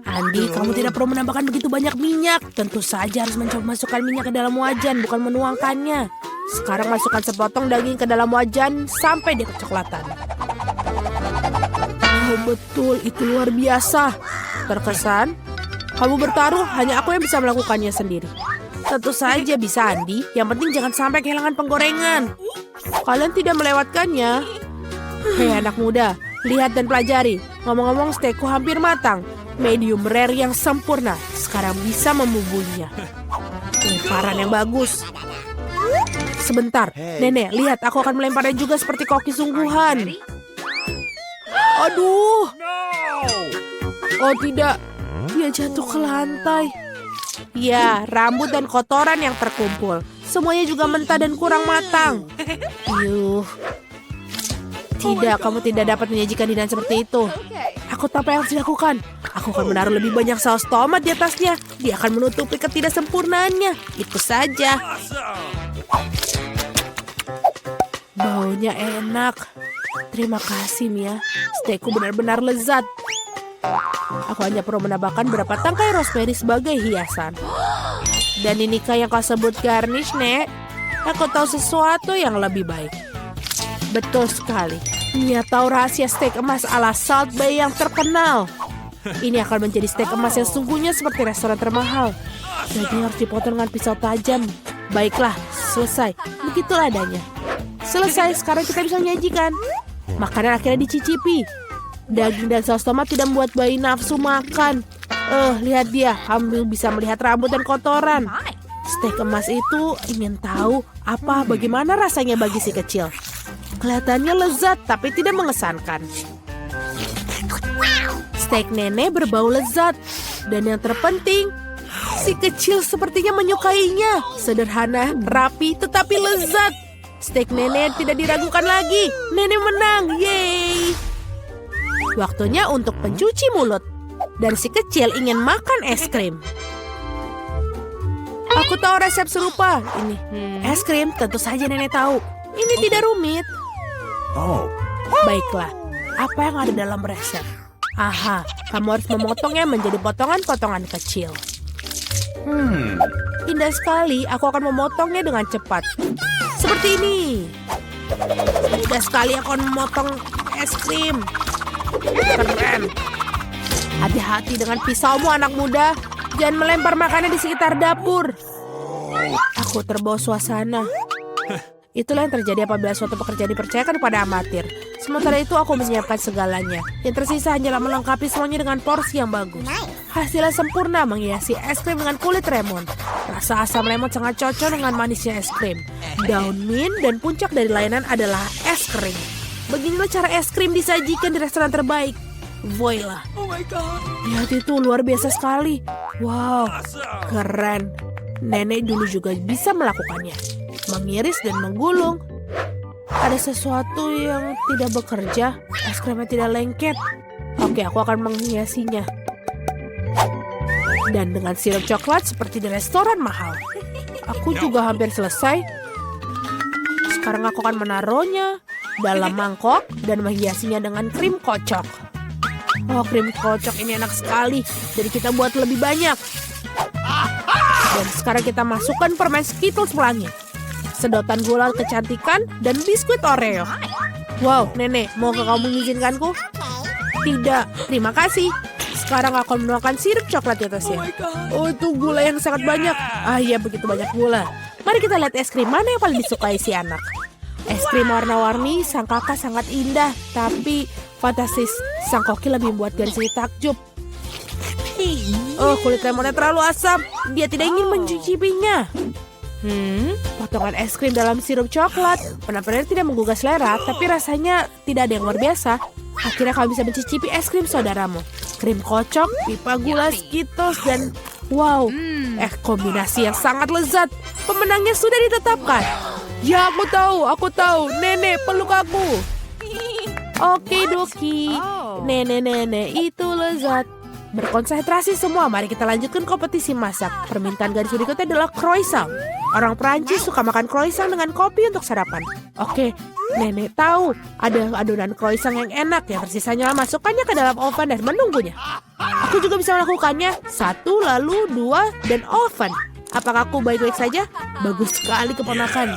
Andi, kamu tidak perlu menambahkan begitu banyak minyak. Tentu saja harus mencoba masukkan minyak ke dalam wajan, bukan menuangkannya. Sekarang masukkan sepotong daging ke dalam wajan sampai dia kecoklatan. Oh, betul, itu luar biasa. Terkesan, kamu bertaruh, hanya aku yang bisa melakukannya sendiri. Tentu saja bisa, Andi. Yang penting jangan sampai kehilangan penggorengan. Kalian tidak melewatkannya. Hei anak muda, lihat dan pelajari. Ngomong-ngomong, steakku hampir matang. Medium rare yang sempurna. Sekarang bisa membubuhinya. Lemparan yang bagus. Sebentar, Nenek, lihat aku akan melemparnya juga seperti koki sungguhan. Aduh. Oh tidak, dia jatuh ke lantai. Ya, rambut dan kotoran yang terkumpul. Semuanya juga mentah dan kurang matang. Yuh. Tidak, kamu tidak dapat menyajikan hidangan seperti itu. Aku tahu apa yang harus dilakukan. Aku akan menaruh lebih banyak saus tomat di atasnya. Dia akan menutupi ketidaksempurnaannya. Itu saja. Baunya enak. Terima kasih, Mia. Steakku benar-benar lezat. Aku hanya perlu menambahkan beberapa tangkai rosemary sebagai hiasan. Dan inikah yang kau sebut garnish, Nek? Aku tahu sesuatu yang lebih baik. Betul sekali. Mia tahu rahasia steak emas ala Salt Bay yang terkenal. Ini akan menjadi steak emas yang sungguhnya seperti restoran termahal. Daging harus dipotong dengan pisau tajam. Baiklah, selesai. Begitulah adanya. Selesai, sekarang kita bisa menyajikan. Makanan akhirnya dicicipi. Daging dan saus tomat tidak membuat bayi nafsu makan. Lihat dia, kamu bisa melihat rambut dan kotoran. Steak emas itu ingin tahu bagaimana rasanya bagi si kecil. Kelihatannya lezat tapi tidak mengesankan. Steak nenek berbau lezat. Dan yang terpenting, si kecil sepertinya menyukainya. Sederhana, rapi, tetapi lezat. Steak nenek tidak diragukan lagi. Nenek menang, yeay. Waktunya untuk pencuci mulut. Dan si kecil ingin makan es krim. Aku tahu resep serupa. Ini es krim, tentu saja nenek tahu. Ini tidak rumit. Baiklah, apa yang ada dalam resep? Aha, kamu harus memotongnya menjadi potongan-potongan kecil. Indah sekali, aku akan memotongnya dengan cepat. Seperti ini. Mudah sekali aku akan memotong es krim. Keren. Hati-hati dengan pisaumu anak muda. Jangan melempar makanan di sekitar dapur. Aku terbawa suasana. Itulah yang terjadi apabila suatu pekerjaan dipercayakan kepada amatir. Sementara itu aku menyiapkan segalanya. Yang tersisa hanyalah melengkapi semuanya dengan porsi yang bagus. Hasilnya sempurna menghiasi es krim dengan kulit lemon. Rasa asam lemon sangat cocok dengan manisnya es krim. Daun mint dan puncak dari layanan adalah es krim. Beginilah cara es krim disajikan di restoran terbaik. Voila. Oh my god. Lihat itu, luar biasa sekali. Wow, keren. Nenek dulu juga bisa melakukannya. Mengiris dan menggulung. Ada sesuatu yang tidak bekerja. Es krimnya tidak lengket. Oke, aku akan menghiasinya. Dan dengan sirup coklat seperti di restoran mahal. Aku juga hampir selesai. Sekarang aku akan menaruhnya dalam mangkok dan menghiasinya dengan krim kocok. Oh, krim kocok ini enak sekali. Jadi kita buat lebih banyak. Dan sekarang kita masukkan permen Skittles pelangi, sedotan gula kecantikan, dan biskuit Oreo. Wow, nenek, mau kamu mengizinkanku? Tidak, terima kasih. Sekarang aku akan menuangkan sirup coklat di atasnya. Oh, itu gula yang sangat banyak. Ah iya, begitu banyak gula. Mari kita lihat es krim mana yang paling disukai si anak. Es krim warna-warni, sang kakak sangat indah. Tapi fantastis, sang koki lebih membuat garis ini takjub. Oh, kulit lemonnya terlalu asam. Dia tidak ingin mencicipinya. Potongan es krim dalam sirup coklat. Penampilannya tidak menggugah selera, tapi rasanya tidak ada yang luar biasa. Akhirnya kamu bisa mencicipi es krim saudaramu. Krim kocok, pipa gula, Skittles, dan wow, kombinasi yang sangat lezat. Pemenangnya sudah ditetapkan. Ya, aku tahu. Nenek, peluk aku. Oke, Doki. Nenek itu lezat. Berkonsentrasi semua, mari kita lanjutkan kompetisi masak. Permintaan gadis berikutnya adalah croissant. Orang Perancis suka makan croissant dengan kopi untuk sarapan. Oke, nenek tahu ada adonan croissant yang enak. Yang tersisanya masukkannya ke dalam oven dan menunggunya. Aku juga bisa melakukannya. 1, lalu 2, dan oven. Apakah aku baik-baik saja? Bagus sekali keponakan.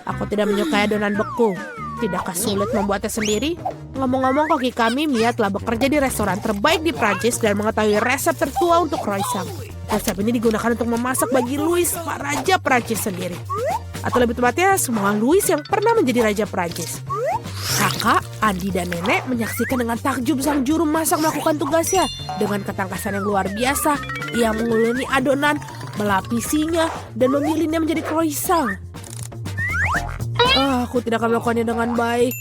Aku tidak menyukai adonan beku. Tidakkah sulit membuatnya sendiri? Ngomong-ngomong, koki kami Mia telah bekerja di restoran terbaik di Prancis dan mengetahui resep tertua untuk croissant. Resep ini digunakan untuk memasak bagi Louis, Pak Raja Prancis sendiri. Atau lebih tepatnya, semua Louis yang pernah menjadi Raja Prancis. Kakak, Andi, dan nenek menyaksikan dengan takjub sang juru masak melakukan tugasnya. Dengan ketangkasan yang luar biasa, ia menguleni adonan, melapisinya, dan memilihnya menjadi croissant. Aku tidak akan melakukannya dengan baik.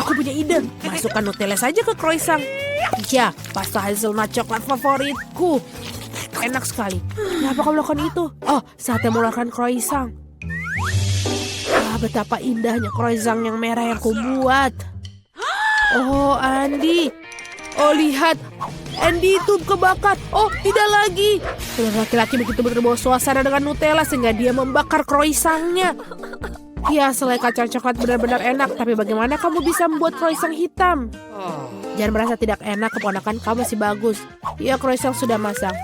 Aku punya ide. Masukkan Nutella saja ke croissant. Ya, pasta hazelnut coklat favoritku. Enak sekali. Kenapa kamu melakukan itu? Oh, saatnya melakukan croissant. Betapa indahnya croissant yang merah yang kubuat. Oh, Andi. Oh, lihat. Andy itu kebakar. Oh, tidak lagi. Laki-laki begitu terbawa suasana dengan Nutella sehingga dia membakar croissantnya. Ya, selai kacang coklat benar-benar enak. Tapi bagaimana kamu bisa membuat croissant hitam? Jangan merasa tidak enak, keponakan kamu masih bagus. Ya, croissant sudah masak.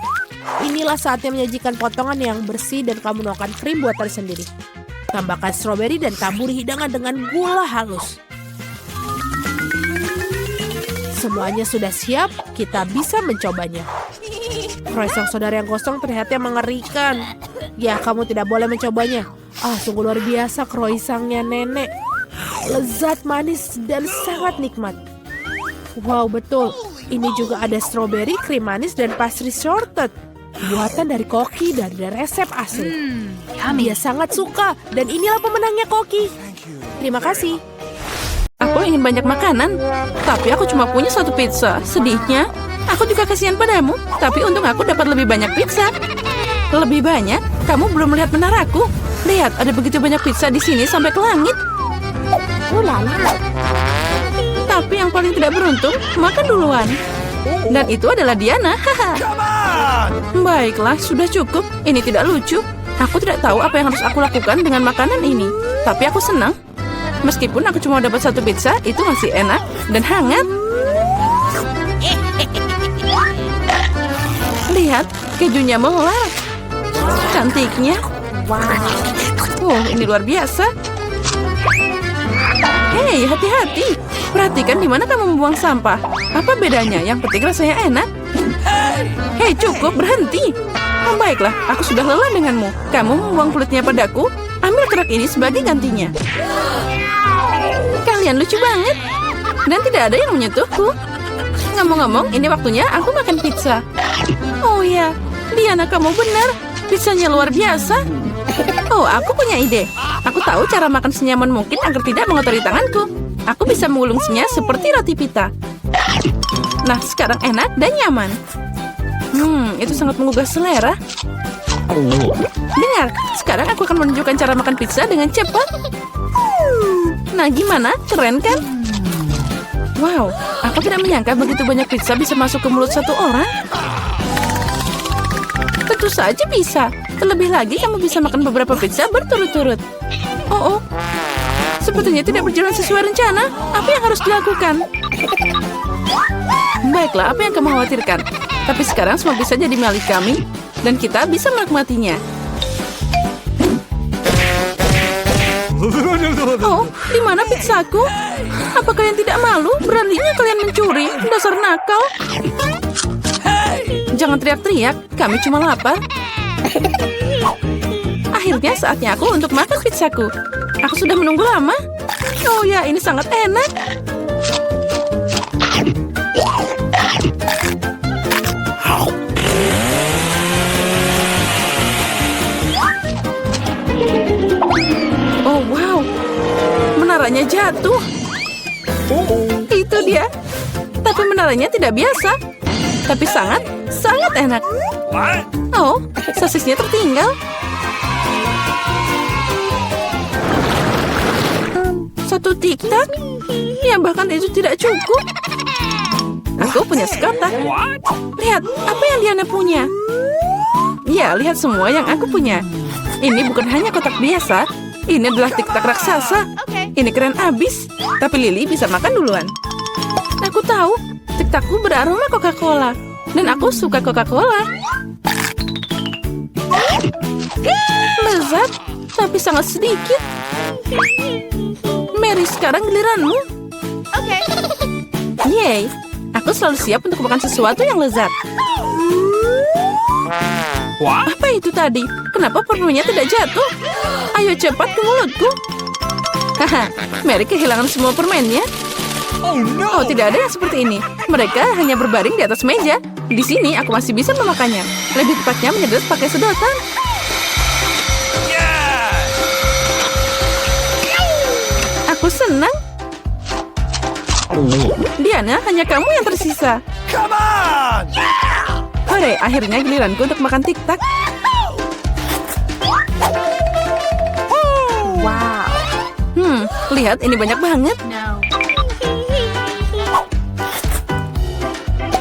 Inilah saatnya menyajikan potongan yang bersih dan kamu menuangkan krim buatan sendiri. Tambahkan stroberi dan taburi hidangan dengan gula halus. Semuanya sudah siap, kita bisa mencobanya. Croissant saudara yang gosong terlihatnya mengerikan. Ya, kamu tidak boleh mencobanya. Sungguh luar biasa croissantnya nenek. Lezat, manis, dan sangat nikmat. Wow, betul. Ini juga ada stroberi, krim manis, dan pastry shortbread. Buatan dari Koki dari resep asli. Dia sangat suka, dan inilah pemenangnya Koki. Terima kasih. Aku ingin banyak makanan, tapi aku cuma punya 1 pizza. Sedihnya, aku juga kasihan padamu, tapi untung aku dapat lebih banyak pizza. Lebih banyak? Kamu belum melihat menaraku. Lihat, ada begitu banyak pizza di sini sampai ke langit. Tapi yang paling tidak beruntung, makan duluan. Dan itu adalah Diana. Baiklah, sudah cukup. Ini tidak lucu. Aku tidak tahu apa yang harus aku lakukan dengan makanan ini. Tapi aku senang. Meskipun aku cuma dapat 1 pizza, itu masih enak dan hangat. Lihat, kejunya melar. Cantiknya. Oh, ini luar biasa. Hei, hati-hati. Perhatikan di mana kamu membuang sampah. Apa bedanya? Yang penting rasanya enak. Hei, cukup, berhenti. Oh, baiklah, aku sudah lelah denganmu. Kamu membuang kulitnya padaku. Ambil kerak ini sebagai gantinya. Kalian lucu banget. Dan tidak ada yang menyentuhku. Ngomong-ngomong, ini waktunya aku makan pizza. Oh ya, Diana, kamu benar. Pizzanya luar biasa. Oh, aku punya ide. Aku tahu cara makan senyaman mungkin agar tidak mengotori tanganku. Aku bisa mengulungnya seperti roti pita. Nah, sekarang enak dan nyaman. Itu sangat menggugah selera. Dengar, sekarang aku akan menunjukkan cara makan pizza dengan cepat. Nah, gimana? Keren kan? Wow, aku tidak menyangka begitu banyak pizza bisa masuk ke mulut satu orang. Tentu saja bisa. Terlebih lagi kamu bisa makan beberapa pizza berturut-turut. Oh, sepertinya tidak berjalan sesuai rencana. Apa yang harus dilakukan? Baiklah, apa yang kamu khawatirkan? Tapi sekarang semua bisa jadi milik kami. Dan kita bisa menikmatinya. Oh, di mana pizzaku? Apa kalian tidak malu? Beraninya kalian mencuri? Dasar nakal. Jangan teriak-teriak, kami cuma lapar. Akhirnya saatnya aku untuk makan pizzaku. Aku sudah menunggu lama. Oh ya, ini sangat enak. Oh wow, menaranya jatuh. Itu dia. Tapi menaranya tidak biasa. Tapi sangat enak. Oh, sosisnya tertinggal. Satu tiktak? Ya bahkan itu tidak cukup. Aku Aku punya sekotak. What? Lihat, apa yang Diana punya? Ya, lihat semua yang aku punya. Ini bukan hanya kotak biasa. Ini adalah tiktak raksasa. Ini keren abis. Tapi Lily bisa makan duluan. Aku tahu, tiktakku beraroma Coca-Cola. Dan aku suka Coca-Cola. Lezat, tapi sangat sedikit. Mary, sekarang giliranmu. Yeay, aku selalu siap untuk makan sesuatu yang lezat. What? Apa itu tadi? Kenapa permennya tidak jatuh? Ayo cepat ke mulutku. Haha, Mary kehilangan semua permennya. Oh no! Oh, tidak ada yang seperti ini. Mereka hanya berbaring di atas meja. Di sini aku masih bisa memakannya. Lebih tepatnya menyedot pakai sedotan. Yes! Aku senang. Diana, hanya kamu yang tersisa. Come on! Hore, akhirnya giliranku untuk makan tiktak. Wow. Lihat, ini banyak banget.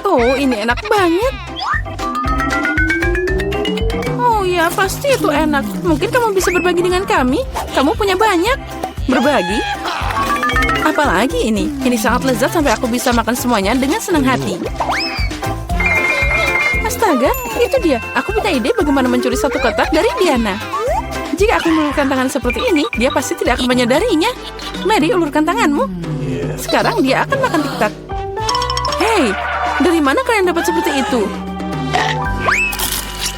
Oh, ini enak banget. Oh ya, pasti itu enak. Mungkin kamu bisa berbagi dengan kami. Kamu punya banyak. Berbagi? Apalagi ini? Ini sangat lezat sampai aku bisa makan semuanya dengan senang hati. Astaga, itu dia. Aku punya ide bagaimana mencuri satu kotak dari Diana. Jika aku mengulurkan tangan seperti ini, dia pasti tidak akan menyadarinya. Mary, ulurkan tanganmu. Sekarang dia akan makan tiktak. Hei, dari mana kalian dapat seperti itu?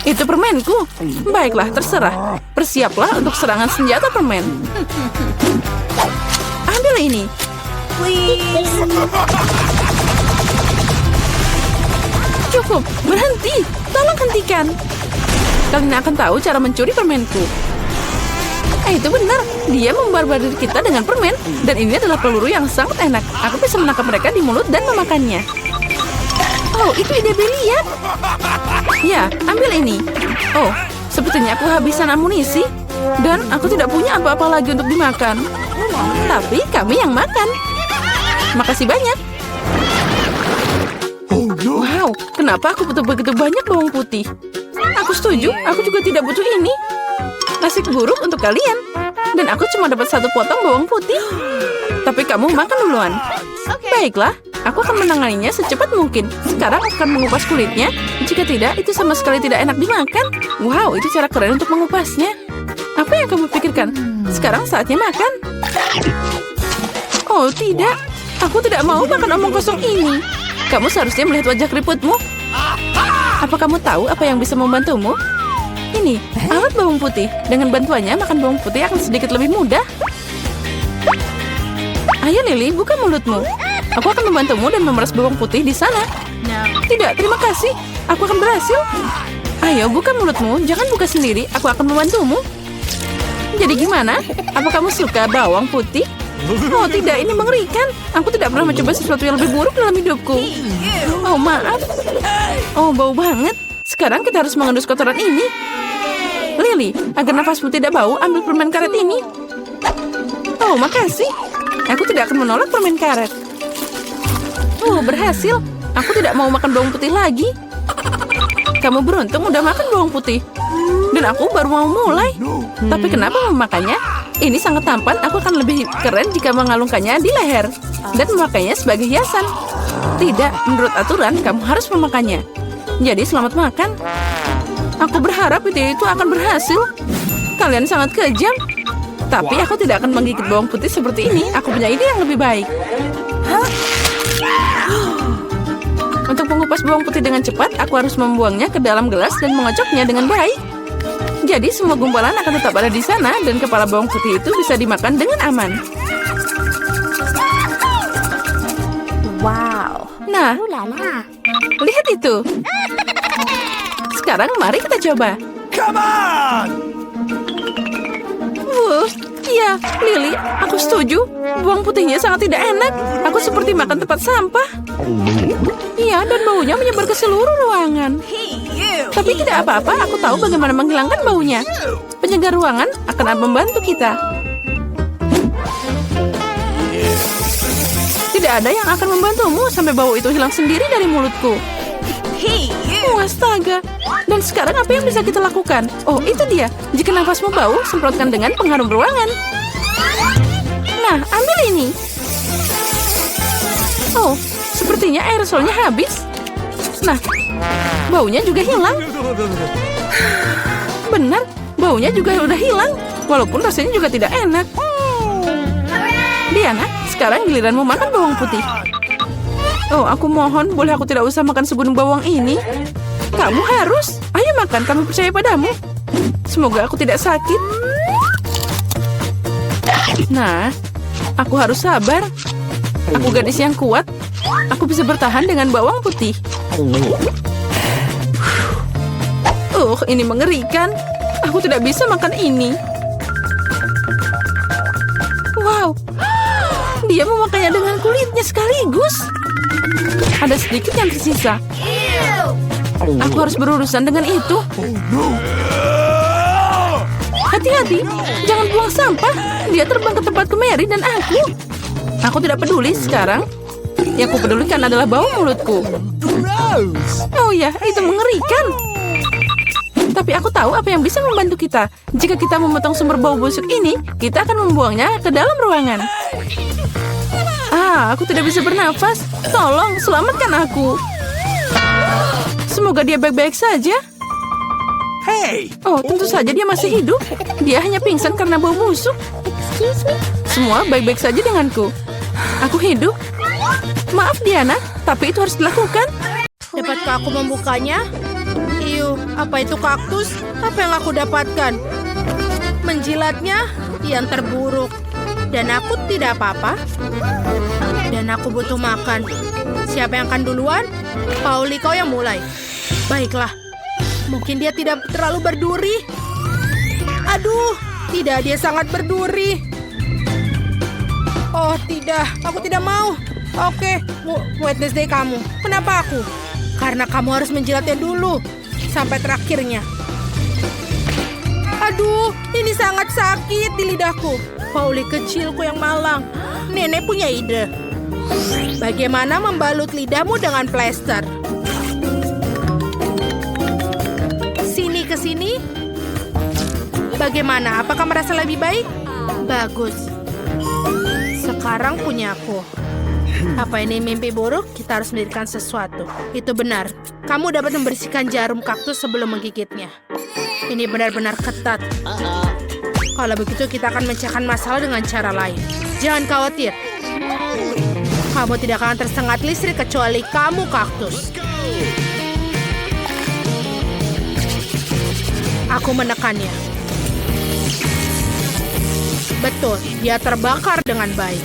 Itu permenku. Baiklah, terserah. Bersiaplah untuk serangan senjata permen. Ambil ini. Cukup, berhenti. Tolong hentikan. Kalian akan tahu cara mencuri permenku. Itu benar. Dia membarbar kita dengan permen. Dan ini adalah peluru yang sangat enak. Aku bisa menangkap mereka di mulut dan memakannya. Oh, itu ide brilian. Ya, ambil ini. Oh, sepertinya aku habisan amunisi. Dan aku tidak punya apa-apa lagi untuk dimakan. Tapi kami yang makan. Makasih banyak. Wow, kenapa aku butuh begitu banyak bawang putih? Aku setuju, aku juga tidak butuh ini. Nasib buruk untuk kalian. Dan aku cuma dapat satu potong bawang putih. Tapi kamu makan duluan. Baiklah, aku akan menanganinya secepat mungkin. Sekarang aku akan mengupas kulitnya. Jika tidak, itu sama sekali tidak enak dimakan. Wow, itu cara keren untuk mengupasnya. Apa yang kamu pikirkan? Sekarang saatnya makan. Oh, tidak. Aku tidak mau makan omong kosong ini. Kamu seharusnya melihat wajah keriputmu. Apa kamu tahu apa yang bisa membantumu? Ini, alat bawang putih. Dengan bantuannya, makan bawang putih akan sedikit lebih mudah. Ayo Lily, buka mulutmu. Aku akan membantumu dan memeras bawang putih di sana. Tidak, terima kasih. Aku akan berhasil. Ayo, buka mulutmu. Jangan buka sendiri. Aku akan membantumu. Jadi gimana? Apa kamu suka bawang putih? Oh tidak, ini mengerikan. Aku tidak pernah mencoba sesuatu yang lebih buruk dalam hidupku. Oh maaf. Oh bau banget. Sekarang kita harus mengendus kotoran ini. Lily, agar nafasmu tidak bau, ambil permen karet ini. Oh makasih. Aku tidak akan menolak permen karet. Oh berhasil. Aku tidak mau makan bawang putih lagi. Kamu beruntung udah makan bawang putih. Dan aku baru mau mulai. Tapi kenapa memakannya? Ini sangat tampan, aku akan lebih keren jika mengalungkannya di leher. Dan memakainya sebagai hiasan. Tidak, menurut aturan kamu harus memakannya. Jadi selamat makan. Aku berharap ide itu akan berhasil. Kalian sangat kejam. Tapi aku tidak akan menggigit bawang putih seperti ini. Aku punya ide yang lebih baik. Untuk mengupas bawang putih dengan cepat, aku harus membuangnya ke dalam gelas dan mengocoknya dengan baik. Jadi semua gumpalan akan tetap ada di sana dan kepala bawang putih itu bisa dimakan dengan aman. Wow. Nah, Lala. lihat itu. Sekarang mari kita coba. Come on! Iya, Lily, aku setuju. Bawang putihnya sangat tidak enak. Aku seperti makan tempat sampah. Iya, dan baunya menyebar ke seluruh ruangan. Tapi tidak apa-apa, aku tahu bagaimana menghilangkan baunya. Penyegar ruangan akan membantu kita. Tidak ada yang akan membantumu sampai bau itu hilang sendiri dari mulutku. Astaga. Dan sekarang apa yang bisa kita lakukan? Oh, itu dia. Jika nafasmu bau, semprotkan dengan pengharum ruangan. Nah, ambil ini. Oh, sepertinya aerosolnya habis. Nah, baunya juga hilang. Benar, baunya juga udah hilang. Walaupun rasanya juga tidak enak. Diana, sekarang giliranmu makan bawang putih. Oh, aku mohon, boleh aku tidak usah makan segunung bawang ini? Kamu harus. Ayo makan, kami percaya padamu. Semoga aku tidak sakit. Nah, aku harus sabar. Aku gadis yang kuat. Aku bisa bertahan dengan bawang putih. Ini mengerikan. Aku tidak bisa makan ini. Wow, dia memakannya dengan kulitnya sekaligus. Ada sedikit yang tersisa. Aku harus berurusan dengan itu. Hati-hati, jangan buang sampah. Dia terbang ke tempatku Mary dan aku. Aku tidak peduli sekarang. Yang aku pedulikan adalah bau mulutku. Oh ya, itu mengerikan. Tapi aku tahu apa yang bisa membantu kita. Jika kita memotong sumber bau busuk ini, kita akan membuangnya ke dalam ruangan. Aku tidak bisa bernafas. Tolong, selamatkan aku. Semoga dia baik-baik saja. Hey! Oh, tentu saja dia masih hidup. Dia hanya pingsan karena bau busuk. Semua baik-baik saja denganku. Aku hidup. Maaf Diana, tapi itu harus dilakukan. Dapatkah aku membukanya? Apa itu kaktus? Apa yang aku dapatkan? Menjilatnya yang terburuk. Dan aku tidak apa-apa. Dan aku butuh makan. Siapa yang akan duluan? Pauli, kau yang mulai. Baiklah. Mungkin dia tidak terlalu berduri. Aduh, tidak, dia sangat berduri. Oh tidak, aku tidak mau. Oke, Wednesday kamu. Kenapa aku? Karena kamu harus menjilatnya dulu. Sampai terakhirnya. Aduh, ini sangat sakit di lidahku. Pauli kecilku yang malang. Nenek punya ide. Bagaimana membalut lidahmu dengan plester? Sini ke sini. Bagaimana? Apakah merasa lebih baik? Bagus. Sekarang punyaku. Apa ini mimpi buruk? Kita harus mendirikan sesuatu. Itu benar. Kamu dapat membersihkan jarum kaktus sebelum menggigitnya. Ini benar-benar ketat. Kalau begitu kita akan memecahkan masalah dengan cara lain. Jangan khawatir. Kamu tidak akan tersengat listrik kecuali kamu kaktus. Aku menekannya. Betul, dia terbakar dengan baik.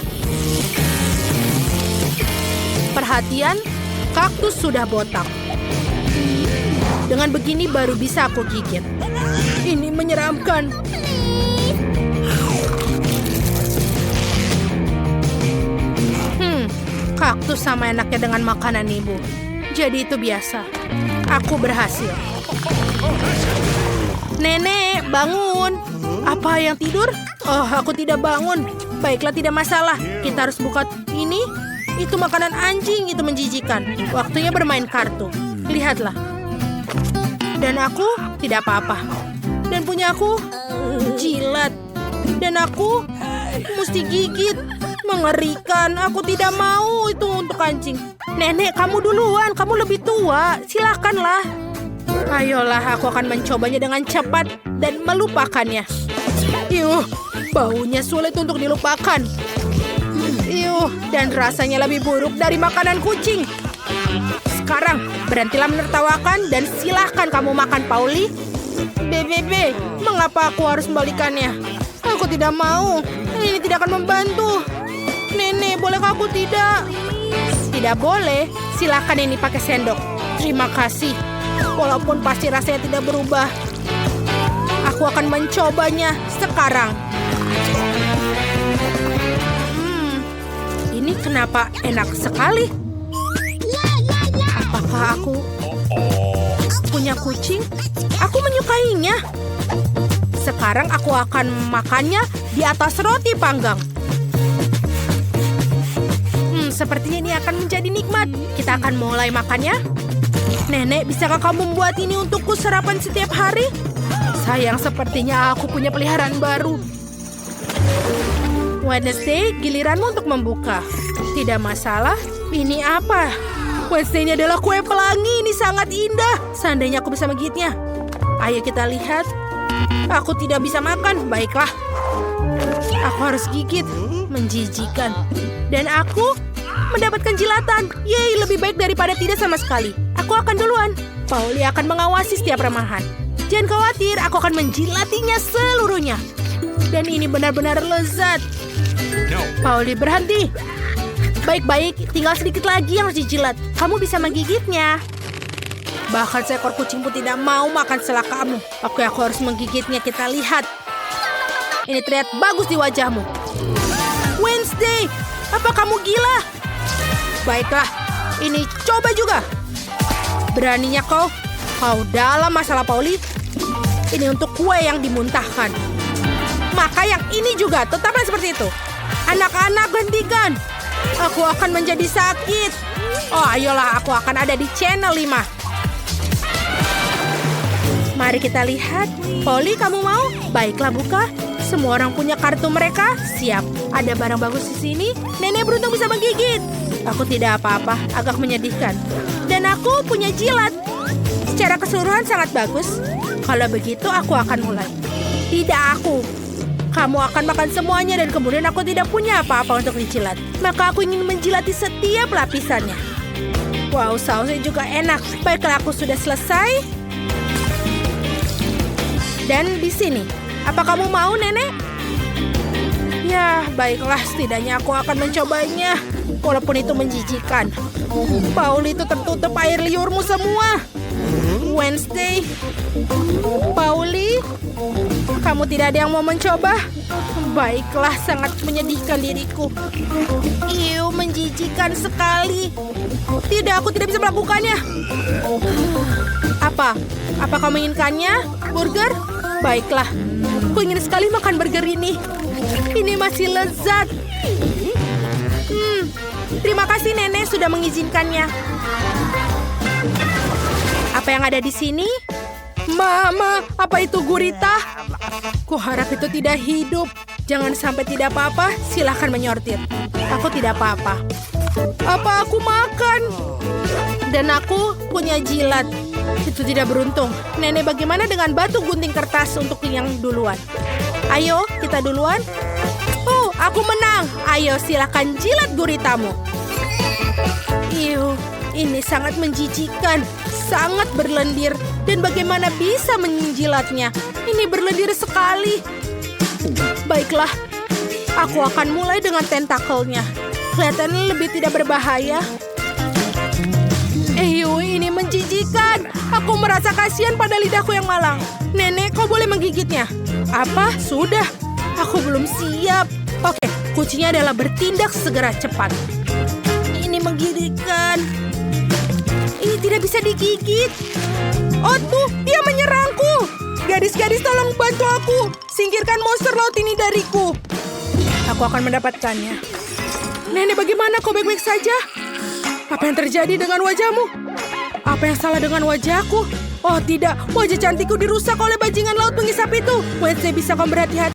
Perhatian, kaktus sudah botak. Dengan begini baru bisa aku gigit. Ini menyeramkan. Kaktus sama enaknya dengan makanan ibu. Jadi itu biasa. Aku berhasil. Nenek, bangun. Apa yang tidur? Oh, aku tidak bangun. Baiklah, tidak masalah. Kita harus buka ini. Itu makanan anjing, itu menjijikan. Waktunya bermain kartu. Lihatlah. Dan aku tidak apa-apa. Dan punya aku jilat. Dan aku mesti gigit. Mengerikan. Aku tidak mau itu untuk anjing. Nenek, kamu duluan. Kamu lebih tua. Silakanlah. Ayolah, aku akan mencobanya dengan cepat dan melupakannya. Baunya sulit untuk dilupakan. Dan rasanya lebih buruk dari makanan kucing. Sekarang, berhentilah menertawakan dan silahkan kamu makan, Pauli. BBB, mengapa aku harus membalikannya? Aku tidak mau. Ini tidak akan membantu. Nenek, bolehkah aku tidak? Tidak boleh. Silahkan ini pakai sendok. Terima kasih. Walaupun pasti rasanya tidak berubah. Aku akan mencobanya sekarang. Ini kenapa enak sekali? Apakah aku punya kucing? Aku menyukainya. Sekarang aku akan sepertinya ini akan menjadi nikmat. Kita akan mulai makannya. Nenek, bisakah kamu membuat ini untukku sarapan setiap hari? Sayang, sepertinya aku punya peliharaan baru. Wednesday, giliranmu untuk membuka. Tidak masalah. Ini apa? Wednesday ini adalah kue pelangi. Ini sangat indah. Seandainya aku bisa menggigitnya. Ayo kita lihat. Aku tidak bisa makan. Baiklah. Aku harus gigit. Menjijikan. Dan aku mendapatkan jilatan. Yeay, lebih baik daripada tidak sama sekali. Aku akan duluan. Pauli akan mengawasi setiap remahan. Jangan khawatir, aku akan menjilatinya seluruhnya. Dan ini benar-benar lezat. Pauli, berhenti. Baik-baik, tinggal sedikit lagi yang harus dijilat. Kamu bisa menggigitnya. Bahkan seekor kucing pun tidak mau makan setelah kamu. Oke, aku harus menggigitnya. Kita lihat. Ini terlihat bagus di wajahmu. Wednesday, apa kamu gila? Baiklah, ini coba juga. Beraninya kau dalam masalah Pauli. Ini untuk kue yang dimuntahkan. Maka yang ini juga, tetaplah seperti itu. Anak-anak, hentikan. Aku akan menjadi sakit. Oh, ayolah, aku akan ada di channel 5. Mari kita lihat. Pauli, kamu mau? Baiklah, buka. Semua orang punya kartu mereka. Siap. Ada barang bagus di sini. Nenek beruntung bisa menggigit. Aku tidak apa-apa, agak menyedihkan. Dan aku punya jilat. Secara keseluruhan sangat bagus. Kalau begitu, aku akan mulai. Tidak aku. Kamu akan makan semuanya dan kemudian aku tidak punya apa-apa untuk dijilat. Maka aku ingin menjilati setiap lapisannya. Wow, sausnya juga enak. Baiklah, aku sudah selesai. Dan di sini. Apa kamu mau, Nenek? Ya, baiklah. Setidaknya aku akan mencobanya. Walaupun itu menjijikan. Pauli, itu tertutup air liurmu semua. Wednesday. Pauli, kamu tidak ada yang mau mencoba? Baiklah, sangat menyedihkan diriku. Iu, menjijikan sekali. Tidak, aku tidak bisa melakukannya. Apa? Apa kamu inginkannya? Burger? Baiklah. Aku ingin sekali makan burger ini. Ini masih lezat. Terima kasih Nenek sudah mengizinkannya. Apa yang ada di sini? Mama, apa itu gurita? Kuharap itu tidak hidup. Jangan sampai tidak apa-apa, silahkan menyortir. Aku tidak apa-apa. Apa aku makan? Dan aku punya jilat. Itu tidak beruntung. Nenek, bagaimana dengan batu gunting kertas untuk yang duluan? Ayo, kita duluan. Oh, aku menang. Ayo, silakan jilat guritamu. Iu, ini sangat menjijikan. Sangat berlendir. Dan bagaimana bisa menjilatnya? Ini berlendir sekali. Baiklah, aku akan mulai dengan tentakelnya. Kelihatannya lebih tidak berbahaya. Ini menjijikan. Aku merasa kasihan pada lidahku yang malang. Nenek, kau boleh menggigitnya. Apa? Sudah. Aku belum siap. Oke, kuncinya adalah bertindak segera cepat. Ini menggigitkan. Ini tidak bisa digigit. Oh tuh, dia menyerangku. Gadis-gadis, tolong bantu aku. Singkirkan monster laut ini dariku. Aku akan mendapatkannya. Nenek, bagaimana? Kau baik-baik saja? Apa yang terjadi dengan wajahmu? Apa yang salah dengan wajahku? Oh tidak, wajah cantikku dirusak oleh bajingan laut pengisap itu. Wednesday, bisa kau berhati-hati?